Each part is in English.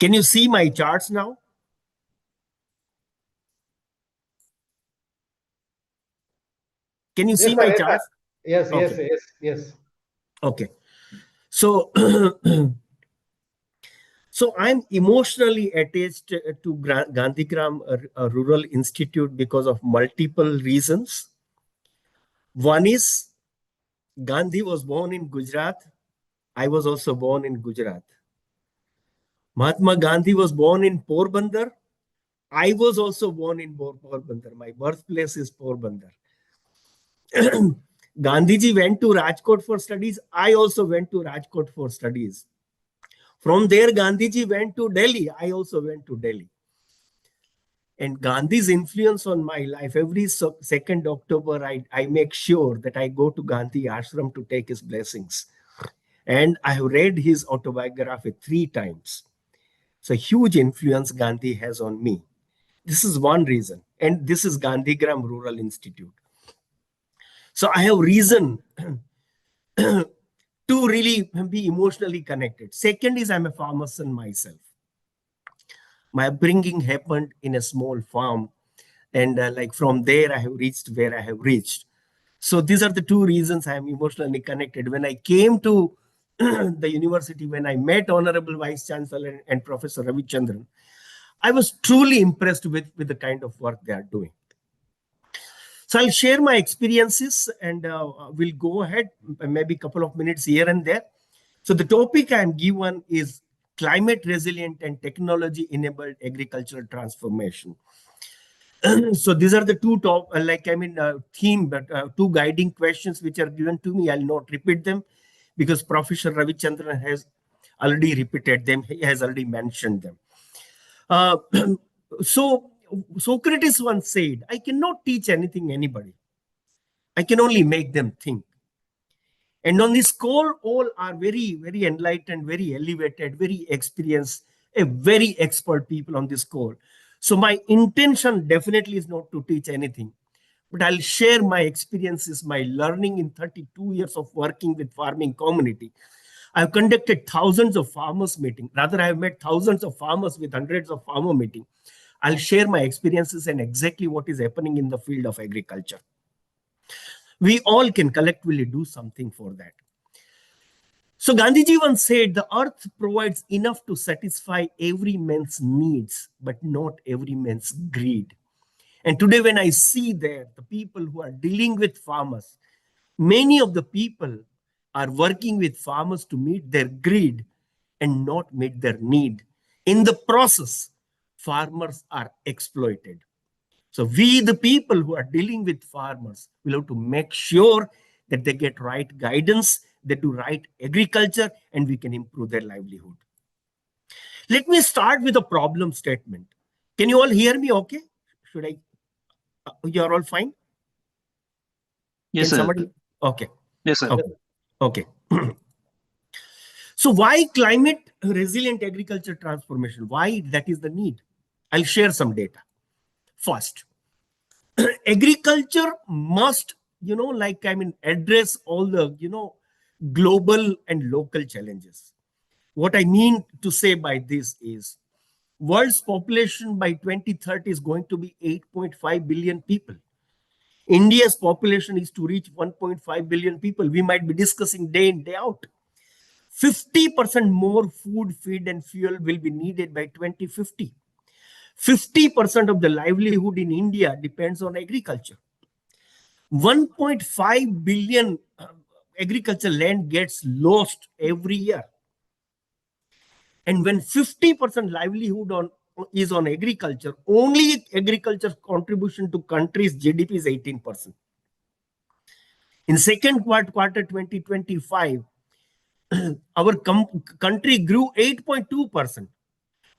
Can you see my charts now? Can you see my charts? Yes, yes, Okay. yes, yes. Okay. So, so I'm emotionally attached to Gandhigram, a rural institute, because of multiple reasons. One is Gandhi was born in Gujarat. I was also born in Gujarat. Mahatma Gandhi was born in Porbandar. I was also born in Porbandar. My birthplace is Porbandar. Gandhiji went to Rajkot for studies. I also went to Rajkot for studies. From there, Gandhiji went to Delhi. I also went to Delhi. And Gandhi's influence on my life, every 2nd October, I make sure that I go to Gandhi ashram to take his blessings. And I have read his autobiography 3 times. So huge influence Gandhi has on me. This is one reason. And this is Gandhigram Rural Institute. So I have reason to really be emotionally connected. Second is I'm a farmer son myself. My upbringing happened in a small farm. And like from there, I have reached where I have reached. So these are the 2 reasons I am emotionally connected. When I came to the university, when I met Honorable Vice Chancellor and Professor Ravichandran, I was truly impressed with the kind of work they are doing. So I'll share my experiences and we'll go ahead, maybe a couple of minutes here and there. So the topic I'm given is climate resilient and technology enabled agricultural transformation. So these are the 2 top, theme, but 2 guiding questions which are given to me. I'll not repeat them because Professor Ravichandran has already repeated them. He has already mentioned them. So Socrates once said, I cannot teach anything anybody. I can only make them think. And on this call, all are very, very enlightened, very elevated, very experienced, a very expert people on this call. So my intention definitely is not to teach anything, but I'll share my experiences, my learning in 32 years of working with farming community. I've conducted thousands of farmers meetings. Rather, I've met thousands of farmers with hundreds of farmer meetings. I'll share my experiences and exactly what is happening in the field of agriculture. We all can collectively do something for that. So Gandhiji once said, the earth provides enough to satisfy every man's needs, but not every man's greed. And today when I see there, the people who are dealing with farmers, many of the people are working with farmers to meet their greed and not meet their need. In the process, farmers are exploited. So we, the people who are dealing with farmers, will have to make sure that they get right guidance, they do right agriculture, and we can improve their livelihood. Let me start with a problem statement. Can you all hear me okay? Should I? You're all fine? Yes, Can sir. somebody? Okay. Yes, sir. Okay. Okay. So why climate resilient agriculture transformation? Why that is the need? I'll share some data. First, agriculture must, address all the, global and local challenges. What I mean to say by this is world's population by 2030 is going to be 8.5 billion people. India's population is to reach 1.5 billion people. We might be discussing day in, day out. 50% more food, feed, and fuel will be needed by 2050. 50% of the livelihood in India depends on agriculture. 1.5 billion agricultural land gets lost every year. And when 50% livelihood is on agriculture, only agriculture's contribution to country's GDP is 18%. In second quarter 2025, our country grew 8.2%,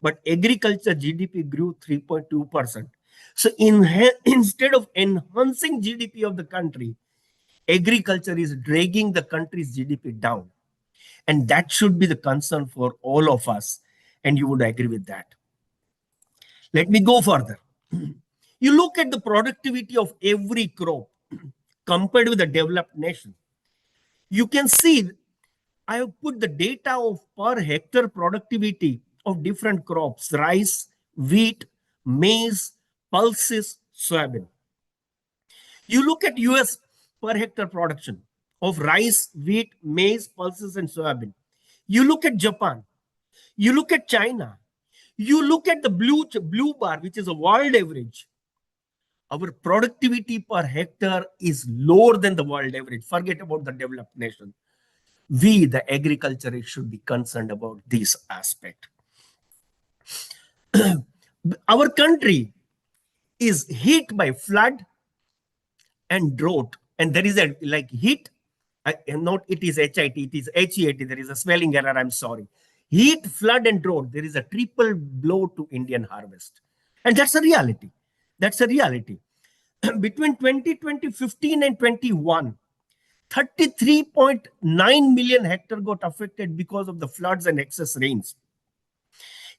but agriculture GDP grew 3.2%. So instead of enhancing GDP of the country, agriculture is dragging the country's GDP down. And that should be the concern for all of us. And you would agree with that. Let me go further. You look at the productivity of every crop compared with the developed nation. You can see I have put the data of per hectare productivity of different crops: rice, wheat, maize, pulses, soybean. You look at US per hectare production of rice, wheat, maize, pulses, and soybean. You look at Japan. You look at China. You look at the blue bar, which is a world average. Our productivity per hectare is lower than the world average. Forget about the developed nation. We, the agriculturists, should be concerned about this aspect. Our country is hit by flood and drought, and there is a like heat. Not it is HIT, it is HEAT. There is a spelling error. I'm sorry. Heat, flood, and drought. There is a triple blow to Indian harvest, and that's a reality. That's a reality. Between 2015 and 21, 33.9 million hectares got affected because of the floods and excess rains.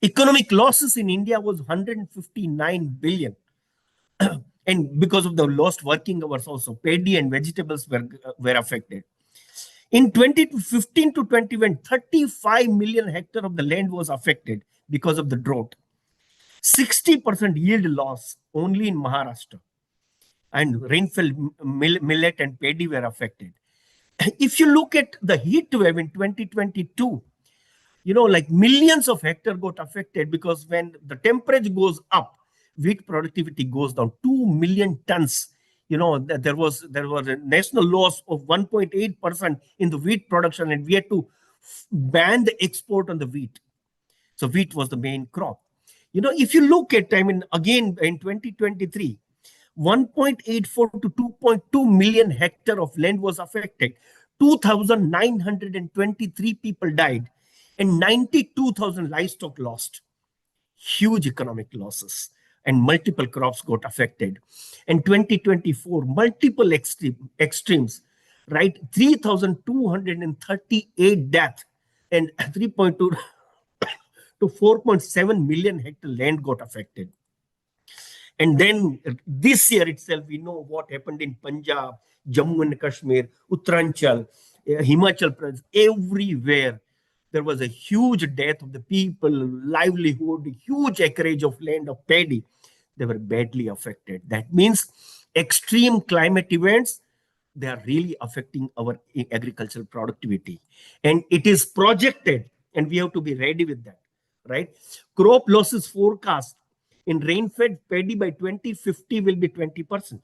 Economic losses in India was 159 billion. And because of the lost working hours also, paddy and vegetables were affected. In 2015 to 21, 35 million hectares of the land was affected because of the drought. 60% yield loss only in Maharashtra. And rainfall, millet and paddy were affected. If you look at the heat wave in 2022, like millions of hectares got affected, because when the temperature goes up, wheat productivity goes down 2 million tons. There was a national loss of 1.8% in the wheat production, and we had to ban the export on the wheat. So wheat was the main crop. If you look at, again in 2023, 1.84 to 2.2 million hectares of land was affected. 2,923 people died, and 92,000 livestock lost. Huge economic losses, and multiple crops got affected. In 2024, multiple extremes, right? 3,238 deaths, and 3.2 to 4.7 million hectare land got affected. And then this year itself, we know what happened in Punjab, Jammu and Kashmir, Uttaranchal, Himachal Pradesh, everywhere. There was a huge death of the people, livelihood, huge acreage of land of paddy. They were badly affected. That means extreme climate events, they are really affecting our agricultural productivity. And it is projected, and we have to be ready with that, right? Crop losses forecast in rain-fed paddy by 2050 will be 20%.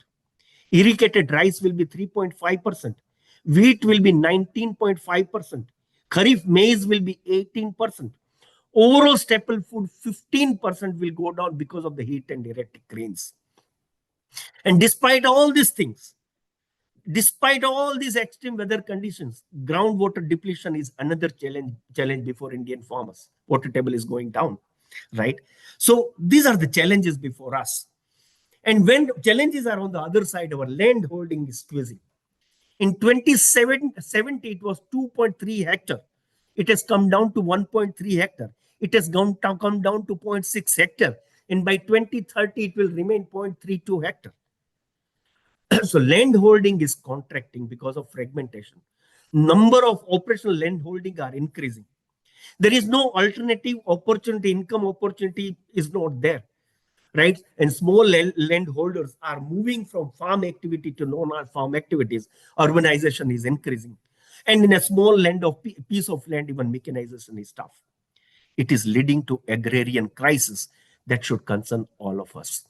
Irrigated rice will be 3.5%. Wheat will be 19.5%. Kharif maize will be 18%. Overall staple food 15% will go down because of the heat and erratic rains. And despite all these things, despite all these extreme weather conditions, groundwater depletion is another challenge before Indian farmers. Water table is going down, right? So these are the challenges before us. And when challenges are on the other side, our land holding is squeezing. In 2070, it was 2.3 hectare. It has come down to 1.3 hectare. It has come down to 0.6 hectare. And by 2030, it will remain 0.32 hectare. So land holding is contracting because of fragmentation. Number of operational land holding are increasing. There is no alternative opportunity, income opportunity is not there, right? And small landholders are moving from farm activity to non-farm activities. Urbanization is increasing. And in a small piece of land, even mechanization is tough. It is leading to agrarian crisis that should concern all of us.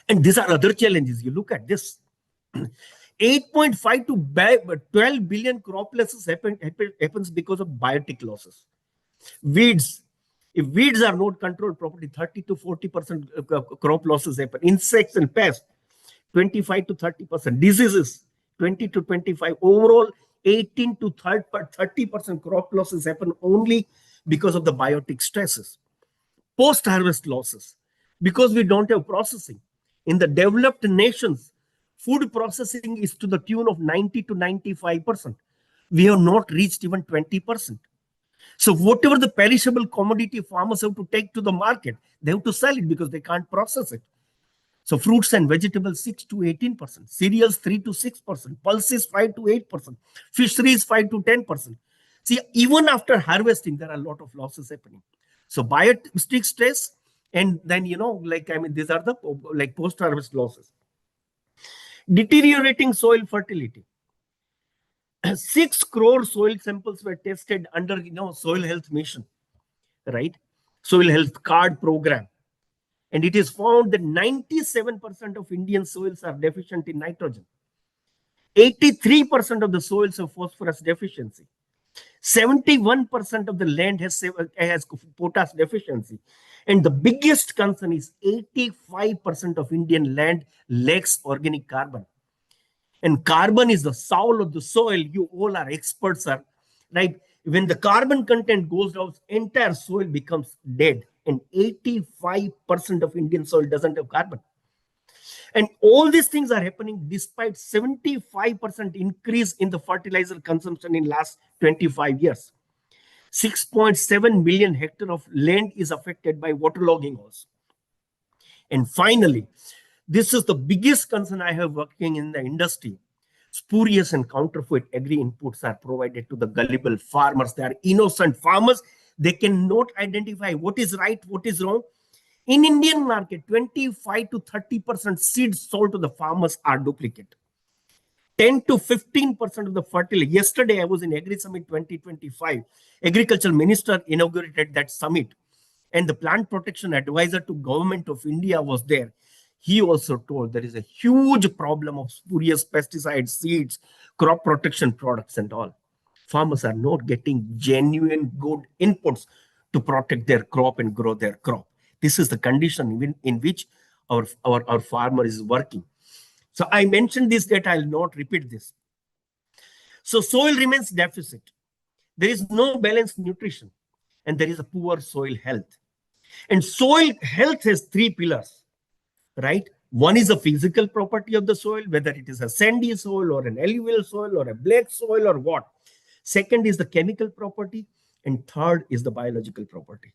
And these are other challenges. You look at this. 8.5 to 12 billion crop losses happens because of biotic losses. Weeds. If weeds are not controlled properly, 30 to 40% crop losses happen. Insects and pests, 25 to 30%. Diseases, 20 to 25. Overall, 18 to 30% crop losses happen only because of the biotic stresses. Post-harvest losses, because we don't have processing. In the developed nations, food processing is to the tune of 90 to 95%. We have not reached even 20%. So whatever the perishable commodity farmers have to take to the market, they have to sell it because they can't process it. So fruits and vegetables, 6 to 18%. Cereals, 3 to 6%. Pulses, 5 to 8%. Fisheries, 5 to 10%. See, even after harvesting, there are a lot of losses happening. So biostick stress, and then, these are the post-harvest losses. Deteriorating soil fertility. 6 crore soil samples were tested under, soil health mission, right? Soil health card program. And it is found that 97% of Indian soils are deficient in nitrogen. 83% of the soils have phosphorus deficiency. 71% of the land has potash deficiency. And the biggest concern is 85% of Indian land lacks organic carbon. And carbon is the soul of the soil. You all are experts, sir, right? When the carbon content goes down, entire soil becomes dead. And 85% of Indian soil doesn't have carbon. And all these things are happening despite 75% increase in the fertilizer consumption in last 25 years. 6.7 million hectares of land is affected by waterlogging also. And finally, this is the biggest concern I have working in the industry. Spurious and counterfeit agri inputs are provided to the gullible farmers. They are innocent farmers. They cannot identify what is right, what is wrong. In Indian market, 25 to 30% seeds sold to the farmers are duplicate. 10 to 15% of the fertilizer. Yesterday, I was in Agri Summit 2025. Agricultural Minister inaugurated that summit. And the plant protection advisor to Government of India was there. He also told there is a huge problem of spurious pesticides, seeds, crop protection products and all. Farmers are not getting genuine good inputs to protect their crop and grow their crop. This is the condition in which our farmer is working. So I mentioned this data, I'll not repeat this. So soil remains deficit. There is no balanced nutrition and there is a poor soil health. And soil health has 3 pillars, right? One is the physical property of the soil, whether it is a sandy soil or an alluvial soil or a black soil or what. Second is the chemical property. And third is the biological property.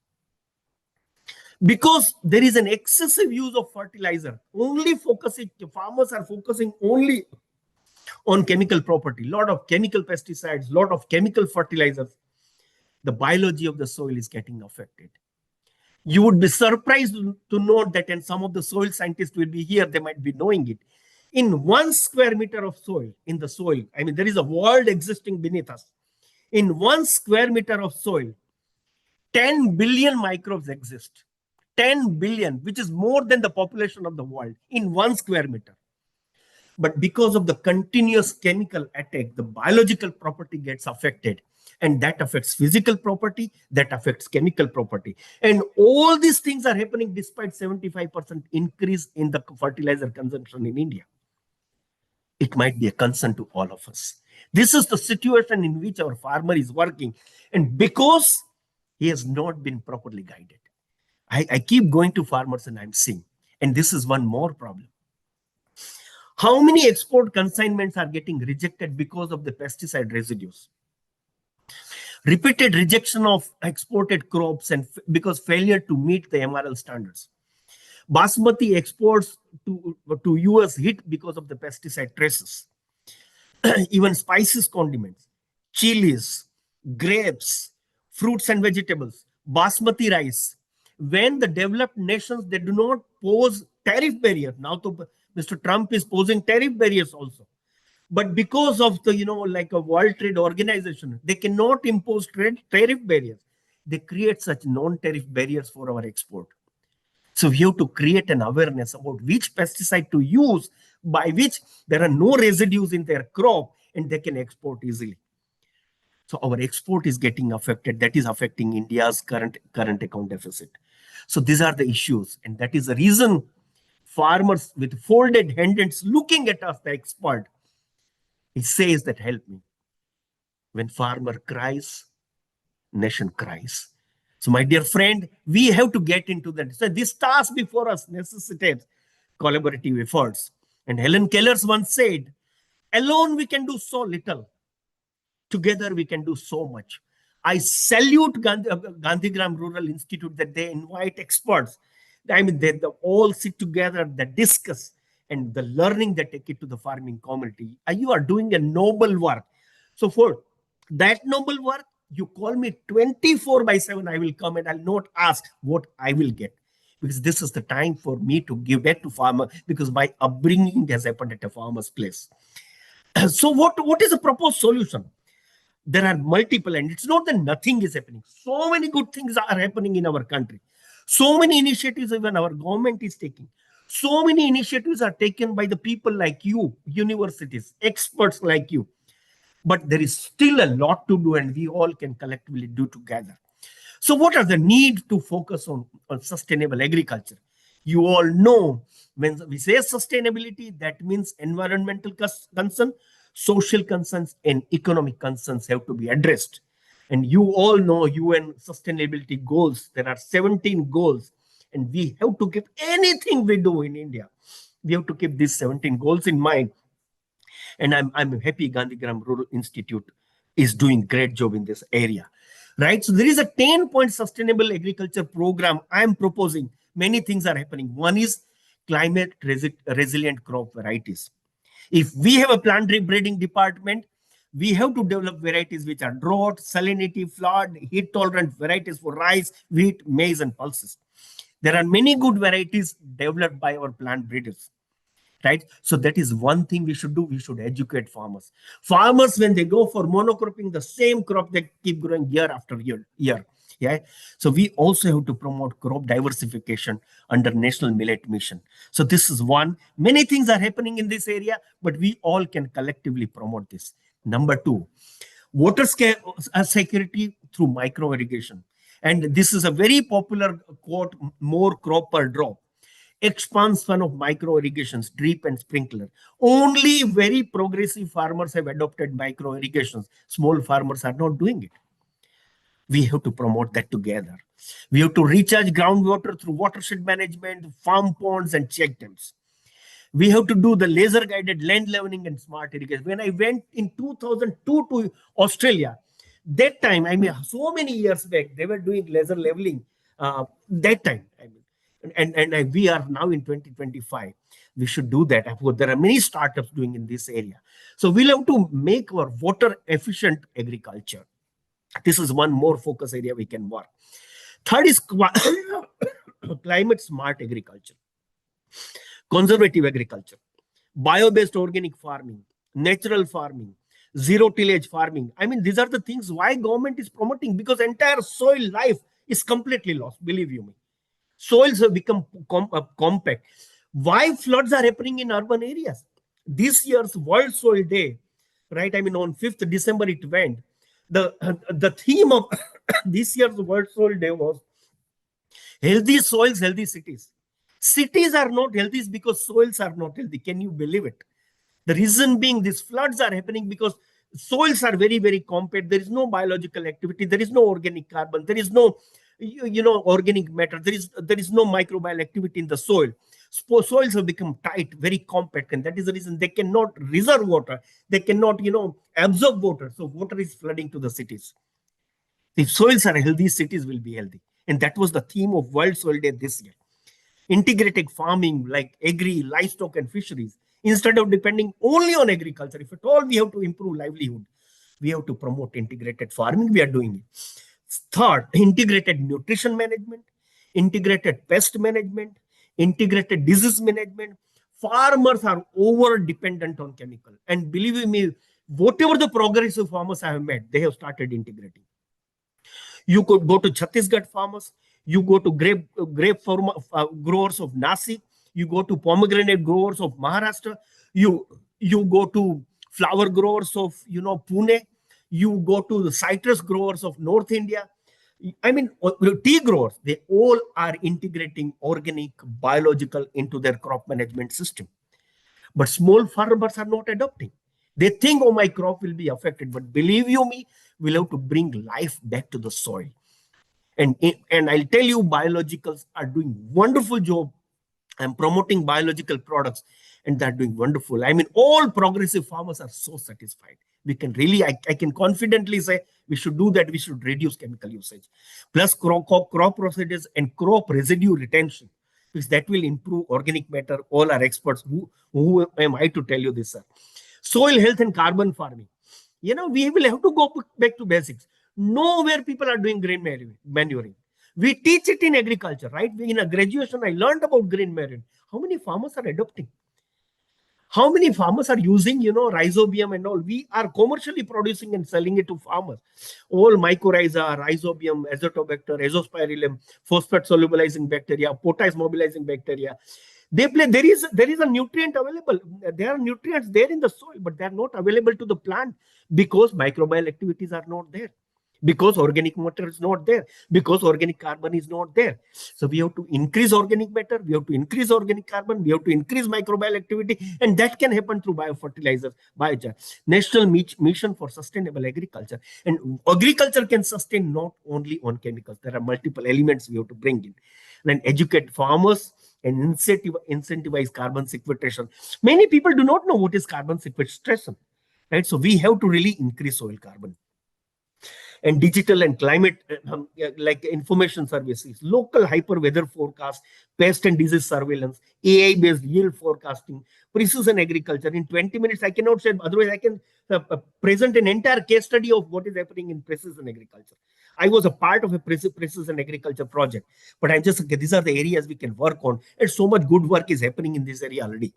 Because there is an excessive use of fertilizer, farmers are focusing only on chemical property, lot of chemical pesticides, lot of chemical fertilizers. The biology of the soil is getting affected. You would be surprised to note that, and some of the soil scientists will be here, they might be knowing it. In 1 square meter of soil, there is a world existing beneath us. In 1 square meter of soil, 10 billion microbes exist. 10 billion, which is more than the population of the world in 1 square meter. But because of the continuous chemical attack, the biological property gets affected. And that affects physical property, that affects chemical property. And all these things are happening despite 75% increase in the fertilizer consumption in India. It might be a concern to all of us. This is the situation in which our farmer is working. And because he has not been properly guided. I keep going to farmers and I'm seeing, and this is one more problem. How many export consignments are getting rejected because of the pesticide residues? Repeated rejection of exported crops and because failure to meet the MRL standards. Basmati exports to US hit because of the pesticide traces. Even spices, condiments, chilies, grapes, fruits and vegetables, basmati rice. When the developed nations, they do not pose tariff barriers. Now Mr. Trump is posing tariff barriers also. But because of the, like a World Trade Organization, they cannot impose tariff barriers. They create such non-tariff barriers for our export. So we have to create an awareness about which pesticide to use, by which there are no residues in their crop and they can export easily. So our export is getting affected. That is affecting India's current account deficit. So these are the issues. And that is the reason farmers with folded hands looking at us, the expert, he says that help me. When farmer cries, nation cries. So my dear friend, we have to get into that. So this task before us necessitates collaborative efforts. And Helen Keller once said, alone we can do so little. Together we can do so much. I salute Gandhigram Rural Institute that they invite experts. They all sit together, they discuss, and the learning they take it to the farming community. You are doing a noble work. So for that noble work, You call me 24/7, I will come, and I'll not ask what I will get. Because this is the time for me to give back to farmer, because my upbringing has happened at a farmer's place. So what is the proposed solution? There are multiple, and it's not that nothing is happening. So many good things are happening in our country. So many initiatives even our government is taking. So many initiatives are taken by the people like you, universities, experts like you. But there is still a lot to do, and we all can collectively do together. So what are the need to focus on sustainable agriculture? You all know, when we say sustainability, that means environmental concern, social concerns, and economic concerns have to be addressed. And you all know UN sustainability goals. There are 17 goals, and we have to keep anything we do in India. We have to keep these 17 goals in mind. And I'm happy Gandhigram Rural Institute is doing great job in this area. Right? So there is a 10-point sustainable agriculture program I am proposing. Many things are happening. One is climate resilient crop varieties. If we have a plant breeding department, we have to develop varieties which are drought, salinity, flood, heat tolerant varieties for rice, wheat, maize, and pulses. There are many good varieties developed by our plant breeders. Right? So that is one thing we should do. We should educate farmers. Farmers, when they go for monocropping, the same crop, they keep growing year after year. Yeah. So we also have to promote crop diversification under National Millet Mission. So this is one. Many things are happening in this area, but we all can collectively promote this. Number two, water security through micro irrigation. And this is a very popular quote, more crop per drop. Expansion of micro irrigations, drip and sprinkler. Only very progressive farmers have adopted micro irrigations. Small farmers are not doing it. We have to promote that together. We have to recharge groundwater through watershed management, farm ponds, and check dams. We have to do the laser guided land leveling and smart irrigation. When I went in 2002 to Australia, that time, I mean, so many years back, they were doing laser leveling. That time, I mean, and we are now in 2025. We should do that. Of course, there are many startups doing in this area. So we'll have to make our water efficient agriculture. This is one more focus area we can work. Third is climate smart agriculture, conservative agriculture, bio-based organic farming, natural farming, zero tillage farming. I mean, these are the things why government is promoting, because entire soil life is completely lost, believe you me. Soils have become compact. Why floods are happening in urban areas? This year's World Soil Day, right? I mean, on 5th December it went. The theme of this year's World Soil Day was healthy soils, healthy cities. Cities are not healthy because soils are not healthy. Can you believe it? The reason being these floods are happening because soils are very, very compact. There is no biological activity. There is no organic carbon. There is no organic matter. There is no microbial activity in the soil. Soils have become tight, very compact, and that is the reason they cannot reserve water. They cannot, absorb water. So water is flooding to the cities. If soils are healthy, cities will be healthy. And that was the theme of World Soil Day this year. Integrated farming like agri, livestock, and fisheries. Instead of depending only on agriculture, if at all we have to improve livelihood, we have to promote integrated farming. We are doing it. Third, integrated nutrition management, integrated pest management, integrated disease management. Farmers are over dependent on chemical. And believe me, whatever the progressive farmers I have met, they have started integrating. You could go to Chhattisgarh farmers, you go to grape growers of Nasik, you go to pomegranate growers of Maharashtra, you go to flower growers of Pune, you go to the citrus growers of North India. I mean, tea growers, they all are integrating organic, biological into their crop management system. But small farmers are not adopting. They think, oh, my crop will be affected. But believe you me, we'll have to bring life back to the soil. And I'll tell you, biologicals are doing wonderful job. I'm promoting biological products, and they're doing wonderful. I mean, all progressive farmers are so satisfied. We can really, I can confidently say we should do that. We should reduce chemical usage. Plus crop procedures and crop residue retention, because that will improve organic matter. All are experts. Who am I to tell you this, sir? Soil health and carbon farming. We will have to go back to basics. Nowhere people are doing green manuring. We teach it in agriculture, right? In a graduation, I learned about green manuring. How many farmers are adopting? How many farmers are using, rhizobium and all? We are commercially producing and selling it to farmers. All mycorrhiza, rhizobium, azotobacter, azospirillum, phosphate solubilizing bacteria, potash mobilizing bacteria. They play. There is a nutrient available. There are nutrients there in the soil, but they are not available to the plant because microbial activities are not there, because organic matter is not there, because organic carbon is not there. So we have to increase organic matter, we have to increase organic carbon, we have to increase microbial activity, and that can happen through biofertilizers, biochar. National Mission for Sustainable Agriculture. And agriculture can sustain not only on chemicals. There are multiple elements we have to bring in. Then educate farmers and incentivize carbon sequestration. Many people do not know what is carbon sequestration, right? So we have to really increase soil carbon. And digital and climate like information services, local hyper weather forecast, pest and disease surveillance, AI-based yield forecasting, precision agriculture. In 20 minutes, I cannot say, otherwise I can present an entire case study of what is happening in precision agriculture. I was a part of a precision agriculture project, but I'm just, okay, these are the areas we can work on. And so much good work is happening in this area already.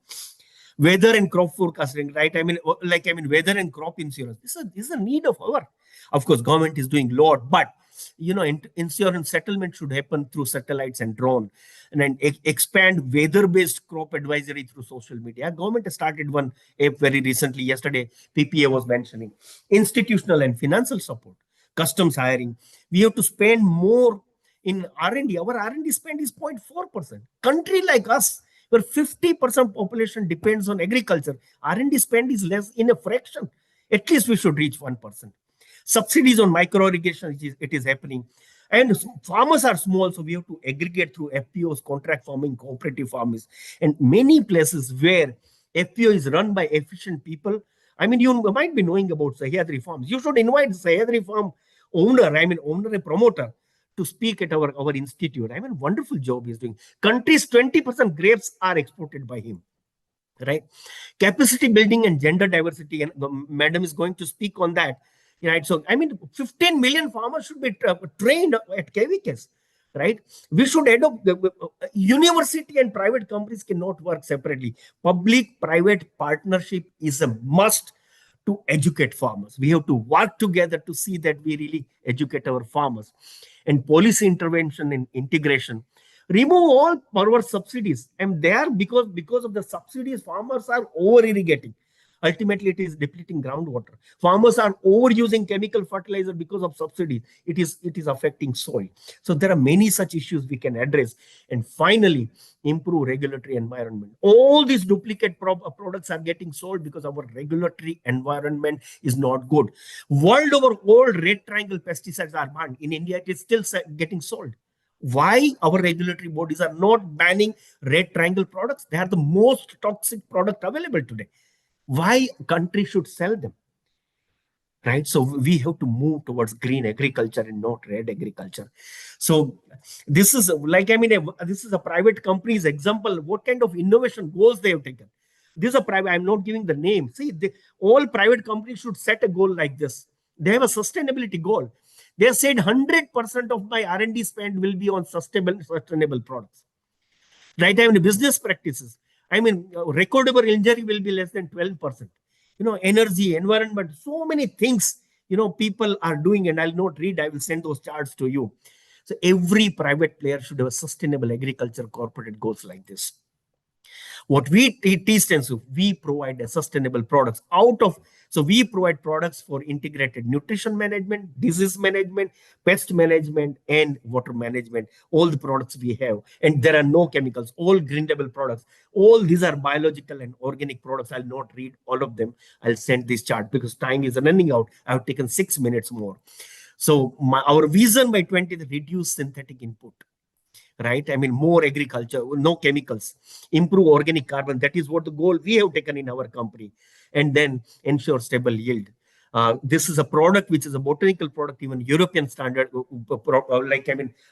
Weather and crop forecasting, right? Weather and crop insurance. This is a need of our. Of course, government is doing a lot, but insurance settlement should happen through satellites and drone, and then expand weather-based crop advisory through social media. Government has started one app very recently. Yesterday, PPA was mentioning institutional and financial support, customs hiring. We have to spend more in R&D. Our R&D spend is 0.4%. Country like us, where 50% population depends on agriculture, R&D spend is less in a fraction. At least we should reach 1%. Subsidies on micro irrigation, it is happening. And farmers are small, so we have to aggregate through FPOs, contract farming, cooperative farmers. And many places where FPO is run by efficient people, you might be knowing about Sahyadri farms. You should invite Sahyadri farm owner and promoter to speak at our institute. Wonderful job he's doing. Country's 20% grapes are exported by him. Right? Capacity building and gender diversity, and madam is going to speak on that. Right? So, 15 million farmers should be trained at KVKs. Right? We should adopt university and private companies cannot work separately. Public-private partnership is a must to educate farmers. We have to work together to see that we really educate our farmers. And policy intervention and integration. Remove all power subsidies. And there, because of the subsidies, farmers are over-irrigating. Ultimately, it is depleting groundwater. Farmers are overusing chemical fertilizer because of subsidies. It is affecting soil. So there are many such issues we can address. And finally, improve regulatory environment. All these duplicate products are getting sold because our regulatory environment is not good. World over, all red triangle pesticides are banned. In India, it is still getting sold. Why our regulatory bodies are not banning red triangle products? They are the most toxic product available today. Why country should sell them? Right? So we have to move towards green agriculture and not red agriculture. So this is this is a private company's example. What kind of innovation goals they have taken? This is a private, I'm not giving the name. See, all private companies should set a goal like this. They have a sustainability goal. They have said 100% of my R&D spend will be on sustainable products. Right? Business practices. Recordable injury will be less than 12%. Energy, environment, so many things, people are doing, and I'll not read, I will send those charts to you. So every private player should have a sustainable agriculture corporate goals like this. What we teach them, so we provide a sustainable products so we provide products for integrated nutrition management, disease management, pest management, and water management. All the products we have, and there are no chemicals, all greenable products. All these are biological and organic products. I'll not read all of them. I'll send this chart because time is running out. I've taken 6 minutes more. So our vision by 20 is reduce synthetic input. Right? More agriculture, no chemicals, improve organic carbon. That is what the goal we have taken in our company. And then ensure stable yield. This is a product which is a botanical product, even European standard,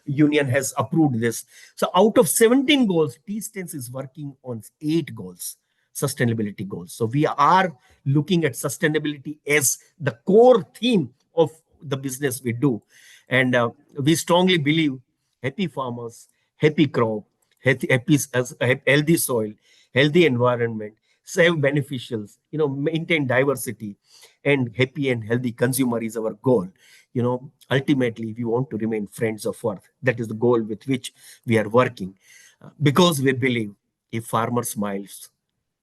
Union has approved this. So out of 17 goals, T-Stance is working on 8 goals, sustainability goals. So we are looking at sustainability as the core theme of the business we do. And we strongly believe happy farmers, happy crop, healthy soil, healthy environment, save beneficials, maintain diversity, and happy and healthy consumer is our goal. Ultimately, we want to remain friends of earth. That is the goal with which we are working, because we believe if farmer smiles,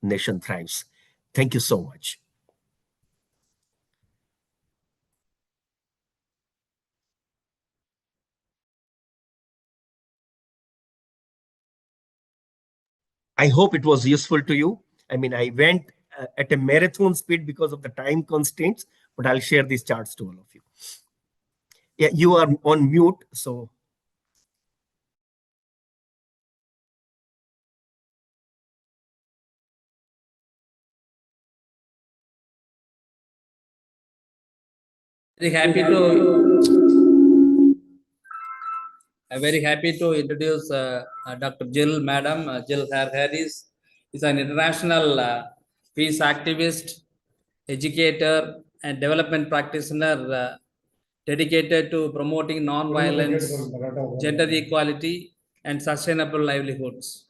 nation thrives. Thank you so much. I hope it was useful to you. I mean, I went at a marathon speed because of the time constraints, but I'll share these charts to all of you. Yeah, you are on mute, so. Very happy to I'm very happy to introduce Dr. Jill, Madam Jill Harris is an international peace activist, educator, and development practitioner dedicated to promoting non-violence, gender equality, and sustainable livelihoods.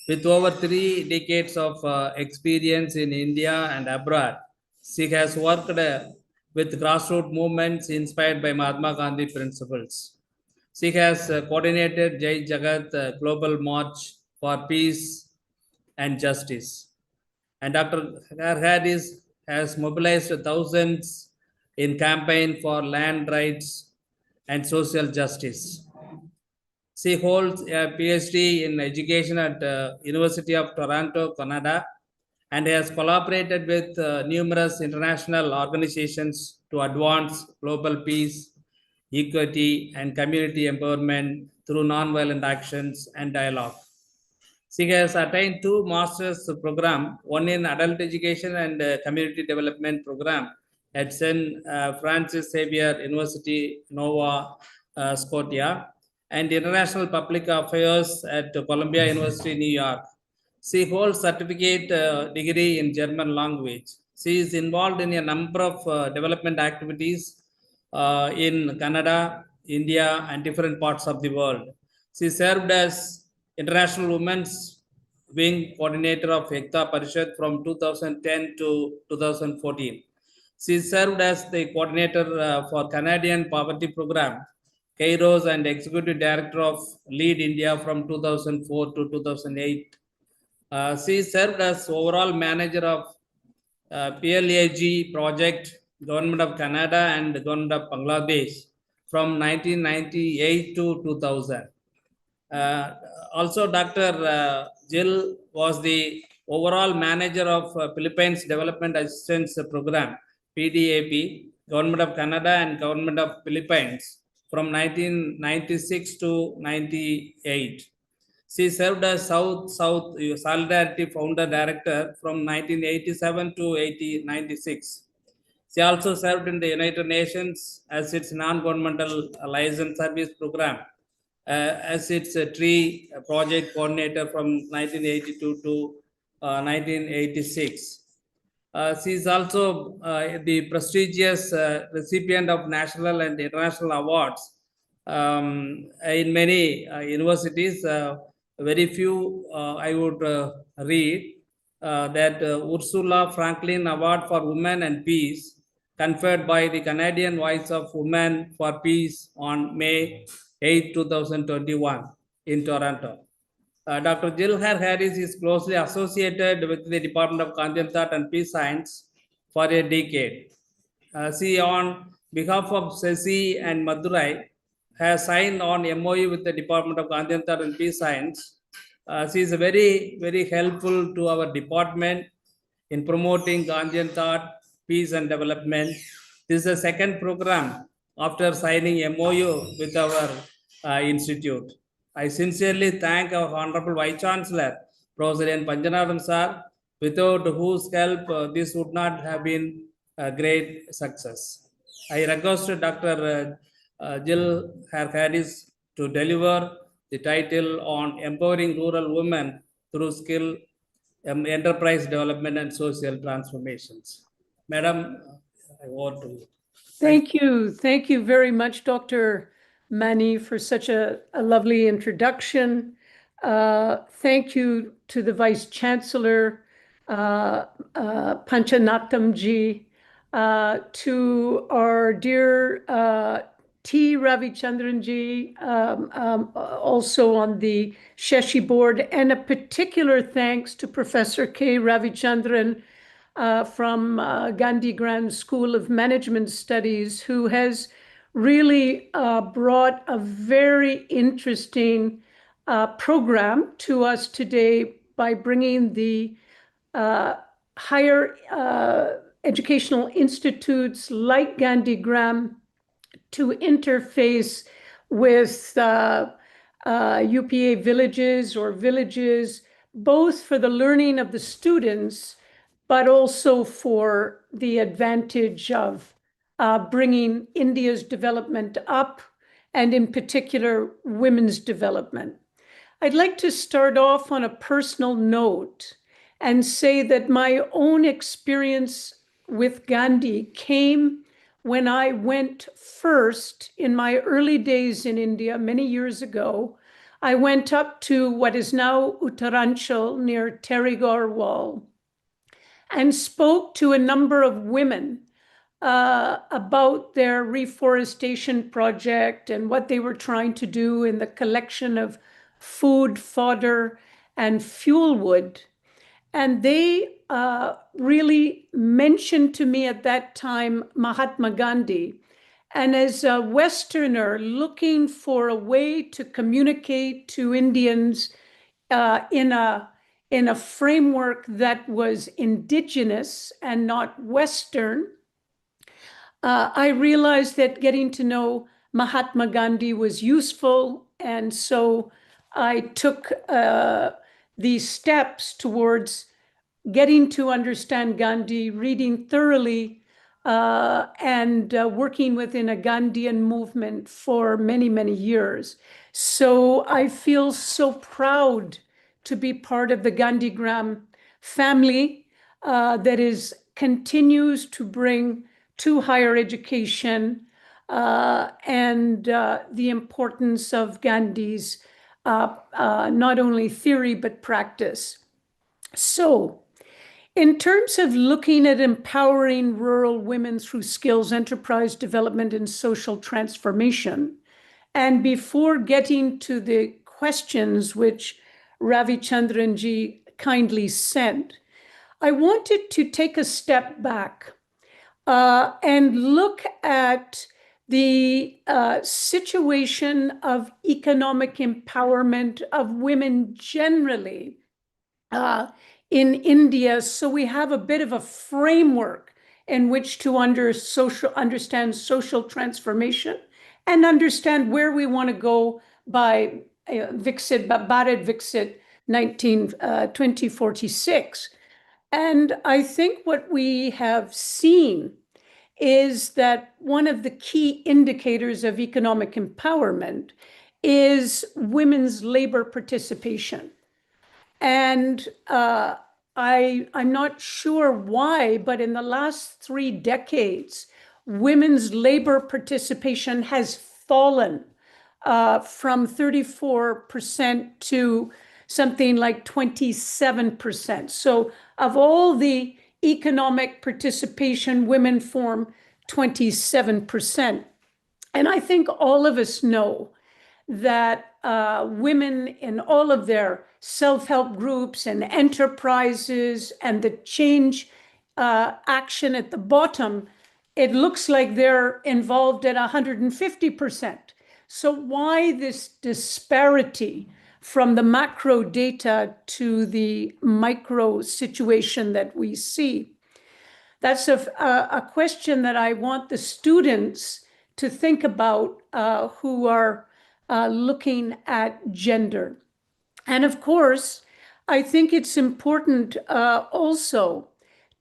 With over 3 decades of experience in India and abroad, she has worked with grassroots movements inspired by Mahatma Gandhi principles. She has coordinated Jai Jagat Global March for Peace and Justice. And Dr. Harris has mobilized thousands in campaign for land rights and social justice. She holds a PhD in education at University of Toronto, Canada, and has collaborated with numerous international organizations to advance global peace, equity, and community empowerment through nonviolent actions and dialogue. She has attained 2 master's program, one in adult education and community development program at St. Francis Xavier University, Nova Scotia, and international public affairs at Columbia University, New York. She holds certificate degree in German language. She is involved in a number of development activities in Canada, India, and different parts of the world. She served as International Women's Wing Coordinator of Ekta Parishad from 2010 to 2014. She served as the coordinator for Canadian Poverty Program, Kairos, and Executive Director of Lead India from 2004 to 2008. She served as overall manager of PLAG project, Government of Canada and Government of Bangladesh from 1998 to 2000. Also, Dr. Jill was the overall manager of Philippines Development Assistance Program, PDAP, Government of Canada and Government of Philippines from 1996 to 98. She served as South Solidarity Founder Director from 1987 to 1996. She also served in the United Nations as its non-governmental liaison service program, as its tree project coordinator from 1982 to 1986. She is also the prestigious recipient of national and international awards in many universities. Very few I would read that Ursula Franklin Award for Women and Peace, conferred by the Canadian Voice of Women for Peace on May 8, 2021 in Toronto. Dr. Jill Harris is closely associated with the Department of Gandhian Thought and Peace Science for a decade. She, on behalf of Sesi and Madurai, has signed on MOU with the Department of Gandhian Thought and Peace Science. She is very, very helpful to our department in promoting Gandhian thought, peace, and development. This is the second program after signing MOU with our institute. I sincerely thank our Honorable Vice Chancellor, Professor N. Panjanathan Sir, without whose help this would not have been a great success. I request Dr. Jill Harris to deliver the title on empowering rural women through skill, enterprise development, and social transformations. Madam, I want to. Thank you. Thank you very much, Dr. Mani, for such a lovely introduction. Thank you to the Vice Chancellor, Panchanatamji, to our dear T. Ravichandranji, also on the Sheshi board, and a particular thanks to Professor K. Ravichandran from Gandhian School of Management Studies, who has really brought a very interesting program to us today by bringing the higher educational institutes like Gandhigram to interface with UPA villages or villages, both for the learning of the students, but also for the advantage of bringing India's development up, and in particular, women's development. I'd like to start off on a personal note and say that my own experience with Gandhi came when I went first in my early days in India many years ago. I went up to what is now Uttaranchal near Terigorwal and spoke to a number of women about their reforestation project and what they were trying to do in the collection of food, fodder, and fuel wood. And they really mentioned to me at that time Mahatma Gandhi. And as a Westerner looking for a way to communicate to Indians in a framework that was indigenous and not Western, I realized that getting to know Mahatma Gandhi was useful. And so I took these steps towards getting to understand Gandhi, reading thoroughly, and working within a Gandhian movement for many, many years. So I feel so proud to be part of the Gandhigram family that continues to bring to higher education and the importance of Gandhi's not only theory but practice. So, in terms of looking at empowering rural women through skills, enterprise development, and social transformation, and before getting to the questions which Ravichandranji kindly sent, I wanted to take a step back and look at the situation of economic empowerment of women generally in India, so we have a bit of a framework in which to understand social transformation and understand where we want to go by Viksit, Bharat Viksit 2046. And I think what we have seen is that one of the key indicators of economic empowerment is women's labor participation. And I'm not sure why, but in the last 3 decades, women's labor participation has fallen from 34% to something like 27%. So of all the economic participation, women form 27%. And I think all of us know that women in all of their self-help groups and enterprises and the change action at the bottom, it looks like they're involved at 150%. So why this disparity from the macro data to the micro situation that we see? That's a question that I want the students to think about who are looking at gender. And of course, I think it's important also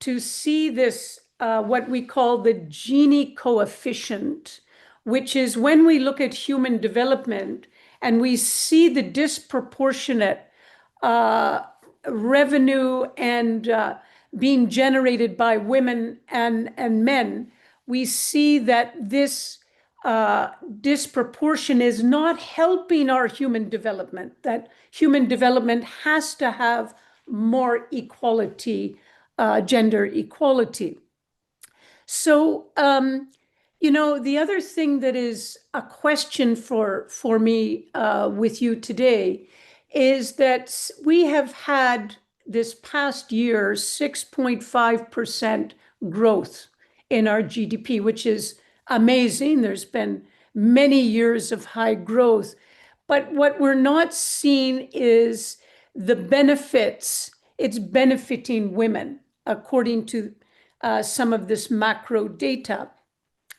to see this, what we call the Gini coefficient, which is when we look at human development and we see the disproportionate revenue and being generated by women and men, we see that this disproportion is not helping our human development, that human development has to have more equality, gender equality. So, the other thing that is a question for me with you today is that we have had this past year 6.5% growth in our GDP, which is amazing. There's been many years of high growth. But what we're not seeing is the benefits. It's benefiting women, according to some of this macro data.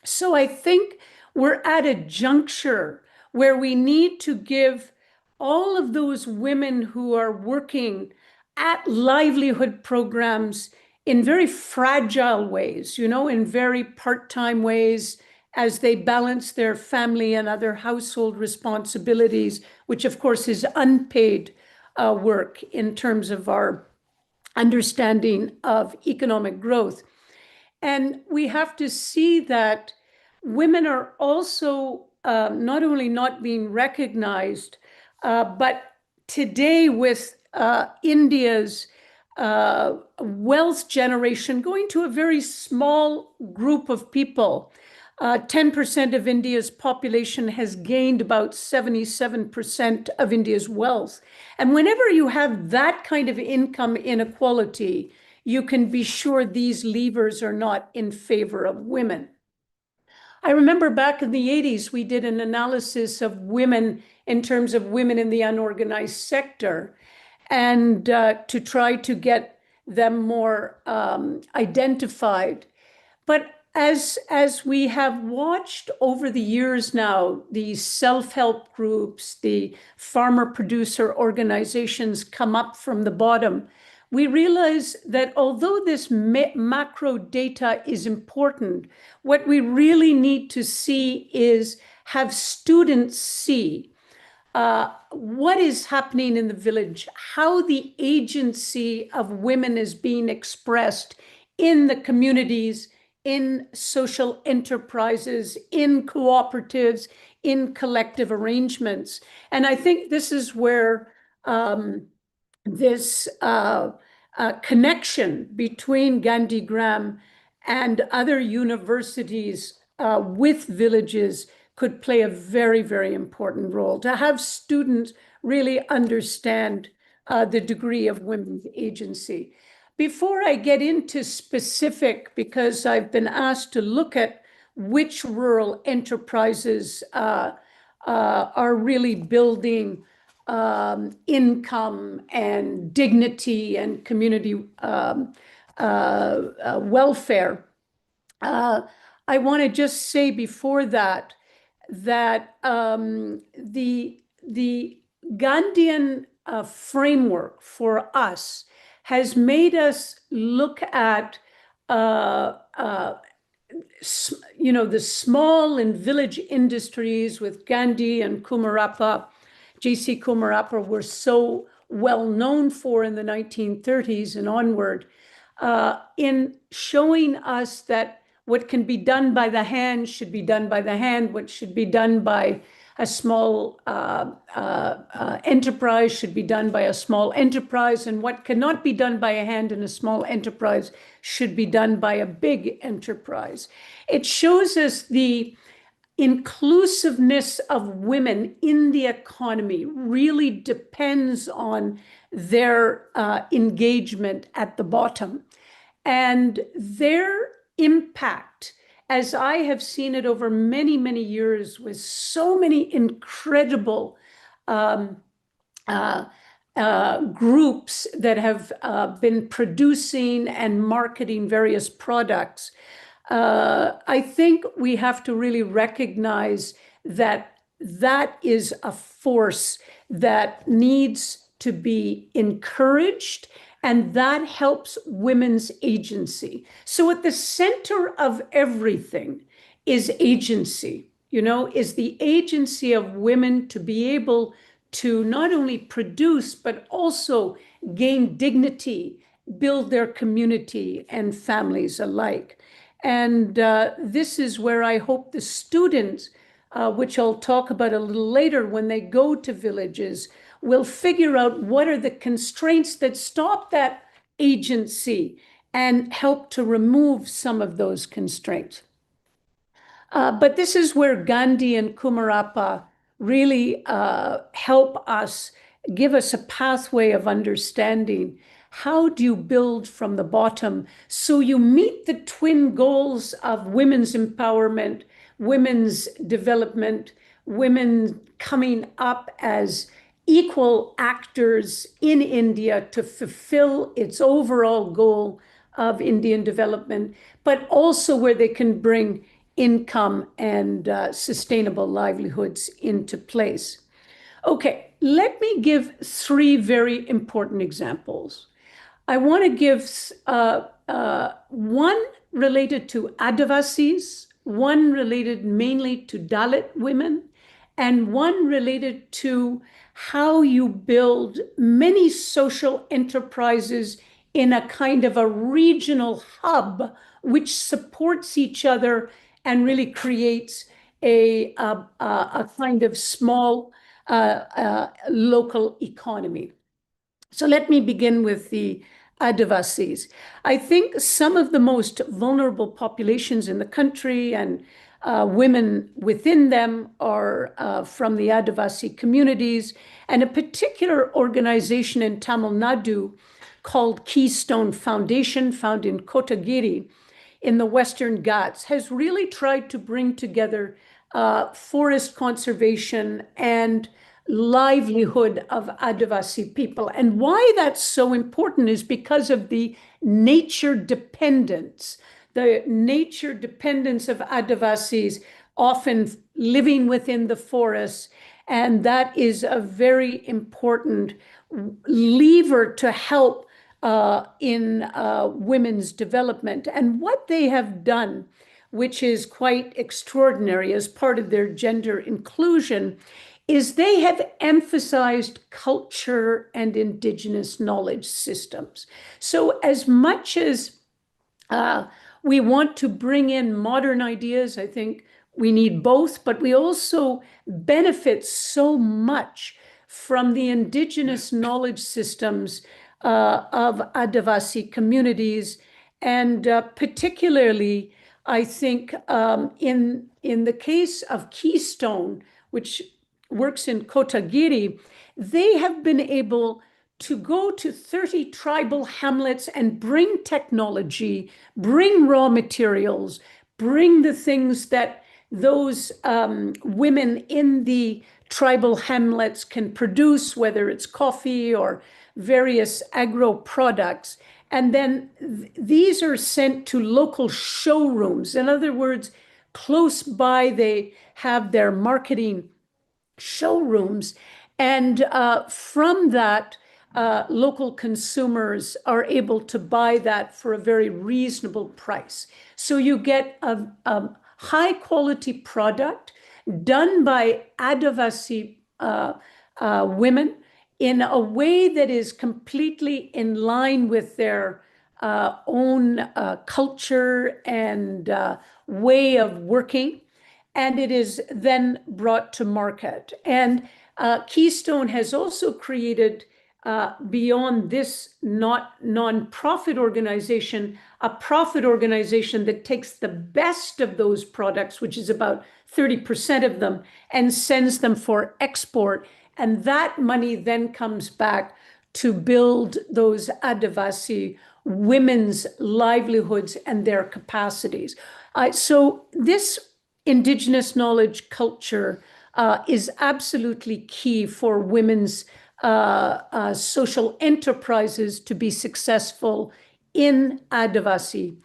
So I think we're at a juncture where we need to give all of those women who are working at livelihood programs in very fragile ways, in very part-time ways, as they balance their family and other household responsibilities, which of course is unpaid work in terms of our understanding of economic growth. And we have to see that women are also not only not being recognized, but today with India's wealth generation going to a very small group of people. 10% of India's population has gained about 77% of India's wealth. And whenever you have that kind of income inequality, you can be sure these levers are not in favor of women. I remember back in the 80s, we did an analysis of women in terms of women in the unorganized sector, and to try to get them more identified. But as we have watched over the years now, these self-help groups, the farmer producer organizations come up from the bottom, we realize that although this macro data is important, what we really need to see is have students see what is happening in the village, how the agency of women is being expressed in the communities, in social enterprises, in cooperatives, in collective arrangements. And I think this is where this connection between Gandhigram and other universities with villages could play a very, very important role, to have students really understand the degree of women's agency. Before I get into specific, because I've been asked to look at which rural enterprises are really building income and dignity and community welfare, I want to just say before that the Gandhian framework for us has made us look at the small and village industries with Gandhi and Kumarappa. J.C. Kumarappa were so well known for in the 1930s and onward, in showing us that what can be done by the hand should be done by the hand, what should be done by a small enterprise should be done by a small enterprise, and what cannot be done by a hand in a small enterprise should be done by a big enterprise. It shows us the inclusiveness of women in the economy really depends on their engagement at the bottom. And their impact, as I have seen it over many, many years with so many incredible groups that have been producing and marketing various products, I think we have to really recognize that that is a force that needs to be encouraged, and that helps women's agency. So at the center of everything is agency, is the agency of women to be able to not only produce, but also gain dignity, build their community and families alike. And this is where I hope the students, which I'll talk about a little later when they go to villages, will figure out what are the constraints that stop that agency and help to remove some of those constraints. But this is where Gandhi and Kumarappa really help us, give us a pathway of understanding. How do you build from the bottom so you meet the twin goals of women's empowerment, women's development, women coming up as equal actors in India to fulfill its overall goal of Indian development, but also where they can bring income and sustainable livelihoods into place. Okay, let me give 3 very important examples. I want to give one related to Adivasis, one related mainly to Dalit women, and one related to how you build many social enterprises in a kind of a regional hub which supports each other and really creates a kind of small local economy. So let me begin with the Adivasis. I think some of the most vulnerable populations in the country and women within them are from the Adivasi communities, and a particular organization in Tamil Nadu called Keystone Foundation, found in Kotagiri in the Western Ghats, has really tried to bring together forest conservation and livelihood of Adivasi people. And why that's so important is because of the nature dependence of Adivasis, often living within the forests. And that is a very important lever to help in women's development. And what they have done, which is quite extraordinary as part of their gender inclusion, is they have emphasized culture and indigenous knowledge systems. So as much as we want to bring in modern ideas, I think we need both, but we also benefit so much from the indigenous knowledge systems of Adivasi communities. And particularly, I think in the case of Keystone, which works in Kotagiri, they have been able to go to 30 tribal hamlets and bring technology, bring raw materials, bring the things that those women in the tribal hamlets can produce, whether it's coffee or various agro products. And then these are sent to local showrooms. In other words, close by, they have their marketing showrooms. And from that, local consumers are able to buy that for a very reasonable price. So you get a high quality product done by Adivasi women in a way that is completely in line with their own culture and way of working. And it is then brought to market. And Keystone has also created, beyond this non-profit organization, a profit organization that takes the best of those products, which is about 30% of them, and sends them for export. And that money then comes back to build those Adivasi women's livelihoods and their capacities. So this indigenous knowledge culture is absolutely key for women's social enterprises to be successful in Adivasi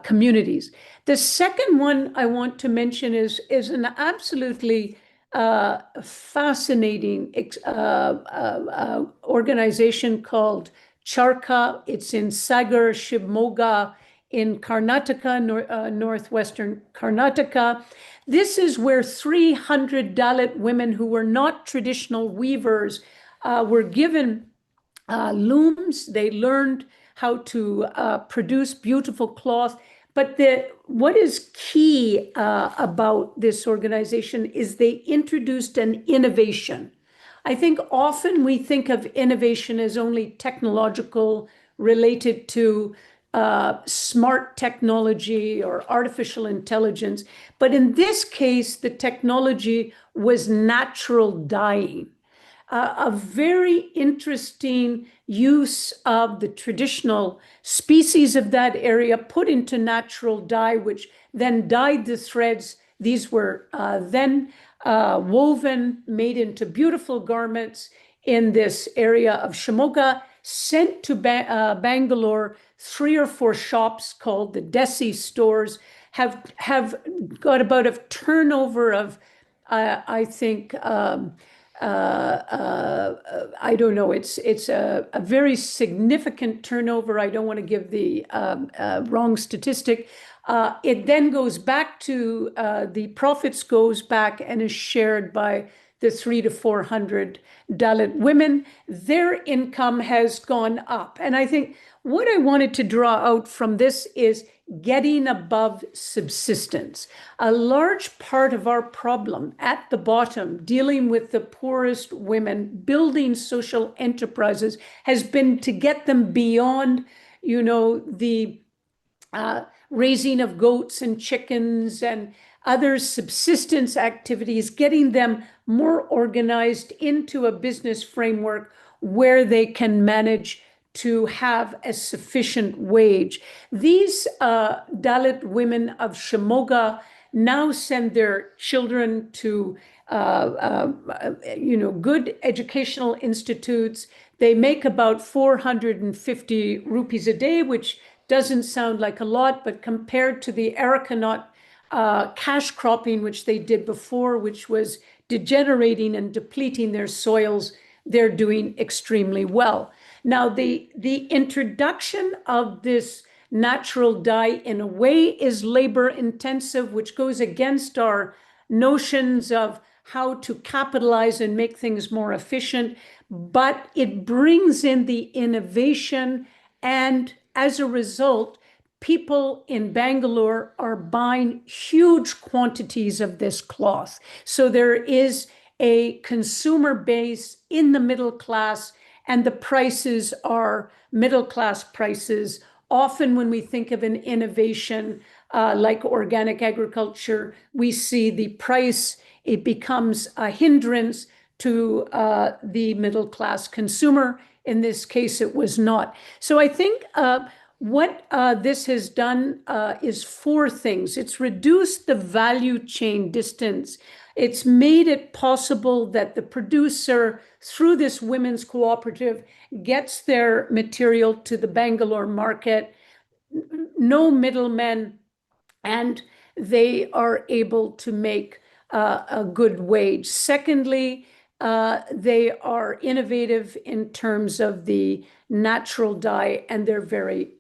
communities. The second one I want to mention is an absolutely fascinating organization called Charka. It's in Sagar, Shivmoga, in Karnataka, northwestern Karnataka. This is where 300 Dalit women who were not traditional weavers were given looms. They learned how to produce beautiful cloth, But what is key about this organization is they introduced an innovation. I think often we think of innovation as only technological, related to smart technology or artificial intelligence. But in this case, the technology was natural dyeing. A very interesting use of the traditional species of that area put into natural dye, which then dyed the threads. These were then woven, made into beautiful garments in this area of Shimoga, sent to Bangalore. 3 or 4 shops called the Desi stores have got about a turnover of, I think, I don't know, it's a very significant turnover. I don't want to give the wrong statistic. It then goes back to the profits goes back and is shared by the 300 to 400 Dalit women. Their income has gone up. And I think what I wanted to draw out from this is getting above subsistence. A large part of our problem at the bottom, dealing with the poorest women, building social enterprises, has been to get them beyond, the raising of goats and chickens and other subsistence activities, getting them more organized into a business framework where they can manage to have a sufficient wage. These Dalit women of Shimoga now send their children to good educational institutes. They make about 450 rupees a day, which doesn't sound like a lot, but compared to the arecanut cash cropping, which they did before, which was degenerating and depleting their soils, they're doing extremely well. Now, the introduction of this natural dye, in a way, is labor intensive, which goes against our notions of how to capitalize and make things more efficient, but it brings in the innovation, and as a result, people in Bangalore are buying huge quantities of this cloth. So there is a consumer base in the middle class, and the prices are middle class prices. Often when we think of an innovation like organic agriculture, we see the price, it becomes a hindrance to the middle class consumer. In this case, it was not. So I think what this has done is 4 things. It's reduced the value chain distance. It's made it possible that the producer, through this women's cooperative, gets their material to the Bangalore market, no middlemen, and they are able to make a good wage. Secondly, they are innovative in terms of the natural dye, and they're very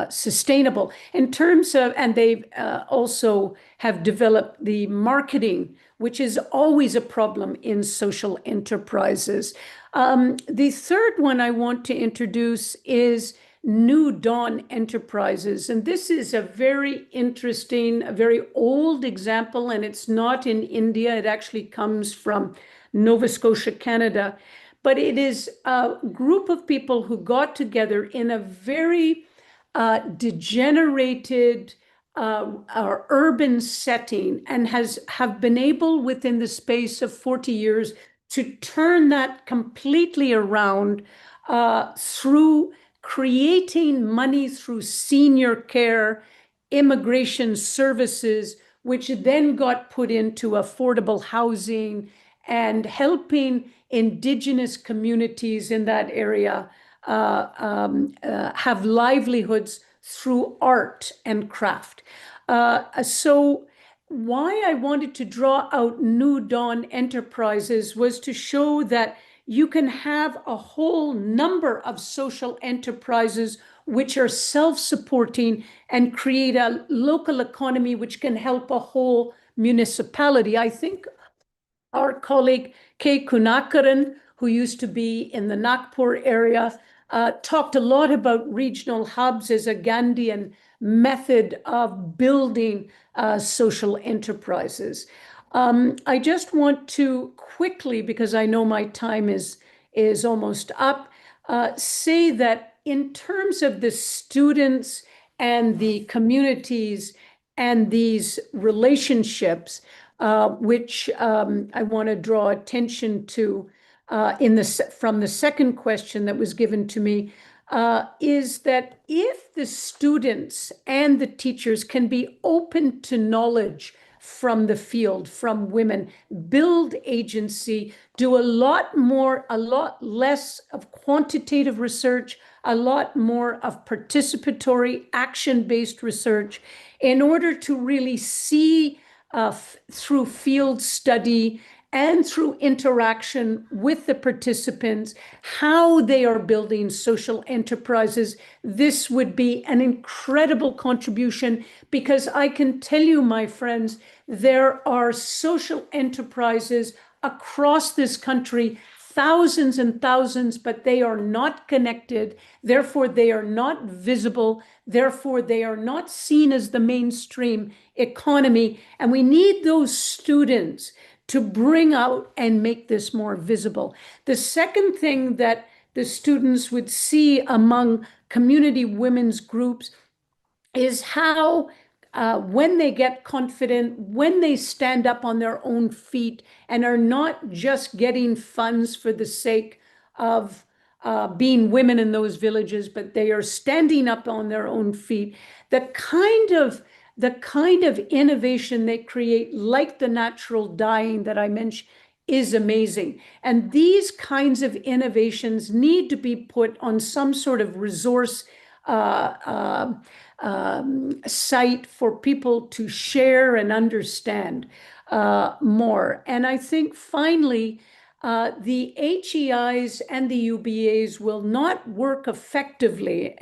sustainable in terms of, and they also have developed the marketing, which is always a problem in social enterprises. The third one I want to introduce is New Dawn Enterprises. And this is a very interesting, a very old example, and it's not in India. It actually comes from Nova Scotia, Canada. But it is a group of people who got together in a very degenerated urban setting and have been able, within the space of 40 years, to turn that completely around through creating money through senior care, immigration services, which then got put into affordable housing and helping Indigenous communities in that area have livelihoods through art and craft. So why I wanted to draw out New Dawn Enterprises was to show that you can have a whole number of social enterprises which are self-supporting and create a local economy which can help a whole municipality. I think our colleague K. Kunakaran, who used to be in the Nagpur area, talked a lot about regional hubs as a Gandhian method of building social enterprises. I just want to quickly, because I know my time is almost up, say that in terms of the students and the communities and these relationships, which I want to draw attention to from the second question that was given to me, is that if the students and the teachers can be open to knowledge from the field, from women, build agency, do a lot less of quantitative research, a lot more of participatory, action-based research, in order to really see through field study and through interaction with the participants how they are building social enterprises. This would be an incredible contribution, because I can tell you, my friends, there are social enterprises across this country, thousands and thousands, but they are not connected. Therefore, they are not visible. Therefore, they are not seen as the mainstream economy. And we need those students to bring out and make this more visible. The second thing that the students would see among community women's groups is how when they get confident, when they stand up on their own feet and are not just getting funds for the sake of being women in those villages, but they are standing up on their own feet, the kind of innovation they create, like the natural dyeing that I mentioned, is amazing. And these kinds of innovations need to be put on some sort of resource site for people to share and understand more. And I think finally, the HEIs and the UBAs will not work effectively,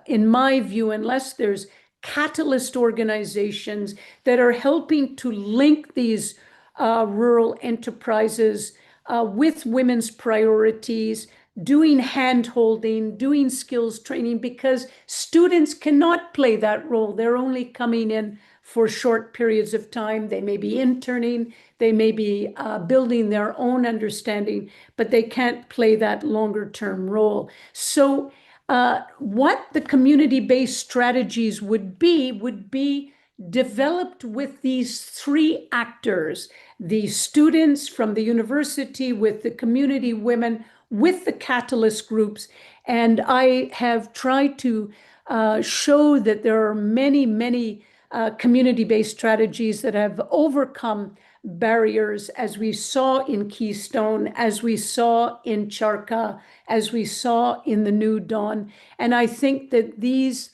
in my view, unless there's catalyst organizations that are helping to link these rural enterprises with women's priorities, doing hand-holding, doing skills training, because students cannot play that role. They're only coming in for short periods of time. They may be interning, they may be building their own understanding, but they can't play that longer-term role. So what the community-based strategies would be developed with these three actors: the students from the university, with the community women, with the catalyst groups. And I have tried to show that there are many community-based strategies that have overcome barriers, as we saw in Keystone, as we saw in Charka, as we saw in the New Dawn. And I think that these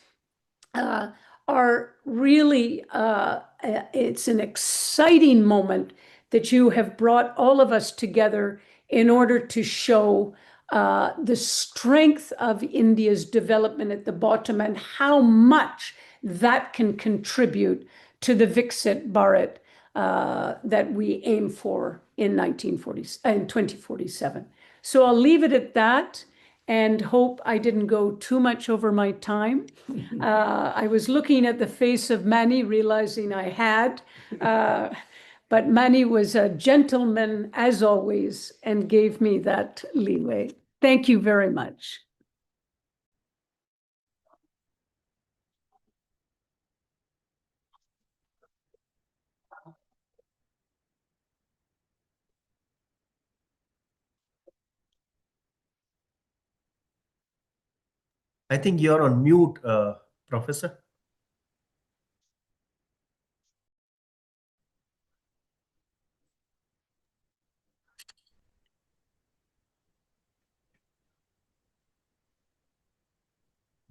are really, it's an exciting moment that you have brought all of us together in order to show the strength of India's development at the bottom and how much that can contribute to the Viksit Bharat that we aim for in 2047. So I'll leave it at that and hope I didn't go too much over my time. I was looking at the face of Mani, realizing I had, but Mani was a gentleman as always and gave me that leeway. Thank you very much. I think you're on mute, Professor.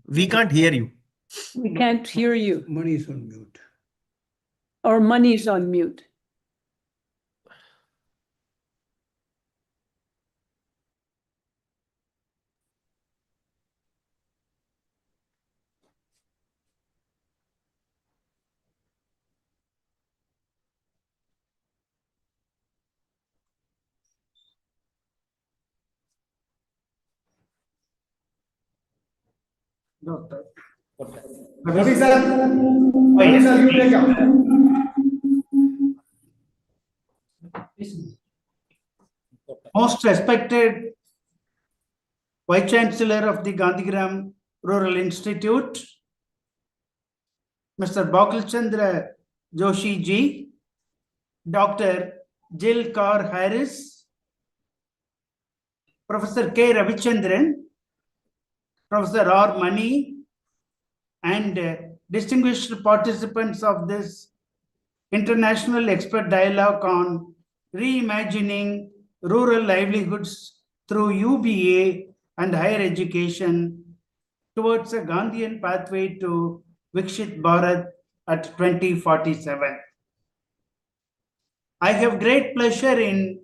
We can't hear you. We can't hear you. Money is on mute. Or Mani's on mute. Doctor. Ravi sir, Ravi sir, you take up. Most respected Vice Chancellor of the Gandhigram Rural Institute, Mr. Bakal Chandra Joshi ji, Dr. Jill Kaur Harris, Professor K. Ravichandran, Professor R. Mani, and distinguished participants of this international expert dialogue on reimagining rural livelihoods through UBA and higher education towards a Gandhian pathway to Viksit Bharat at 2047. I have great pleasure in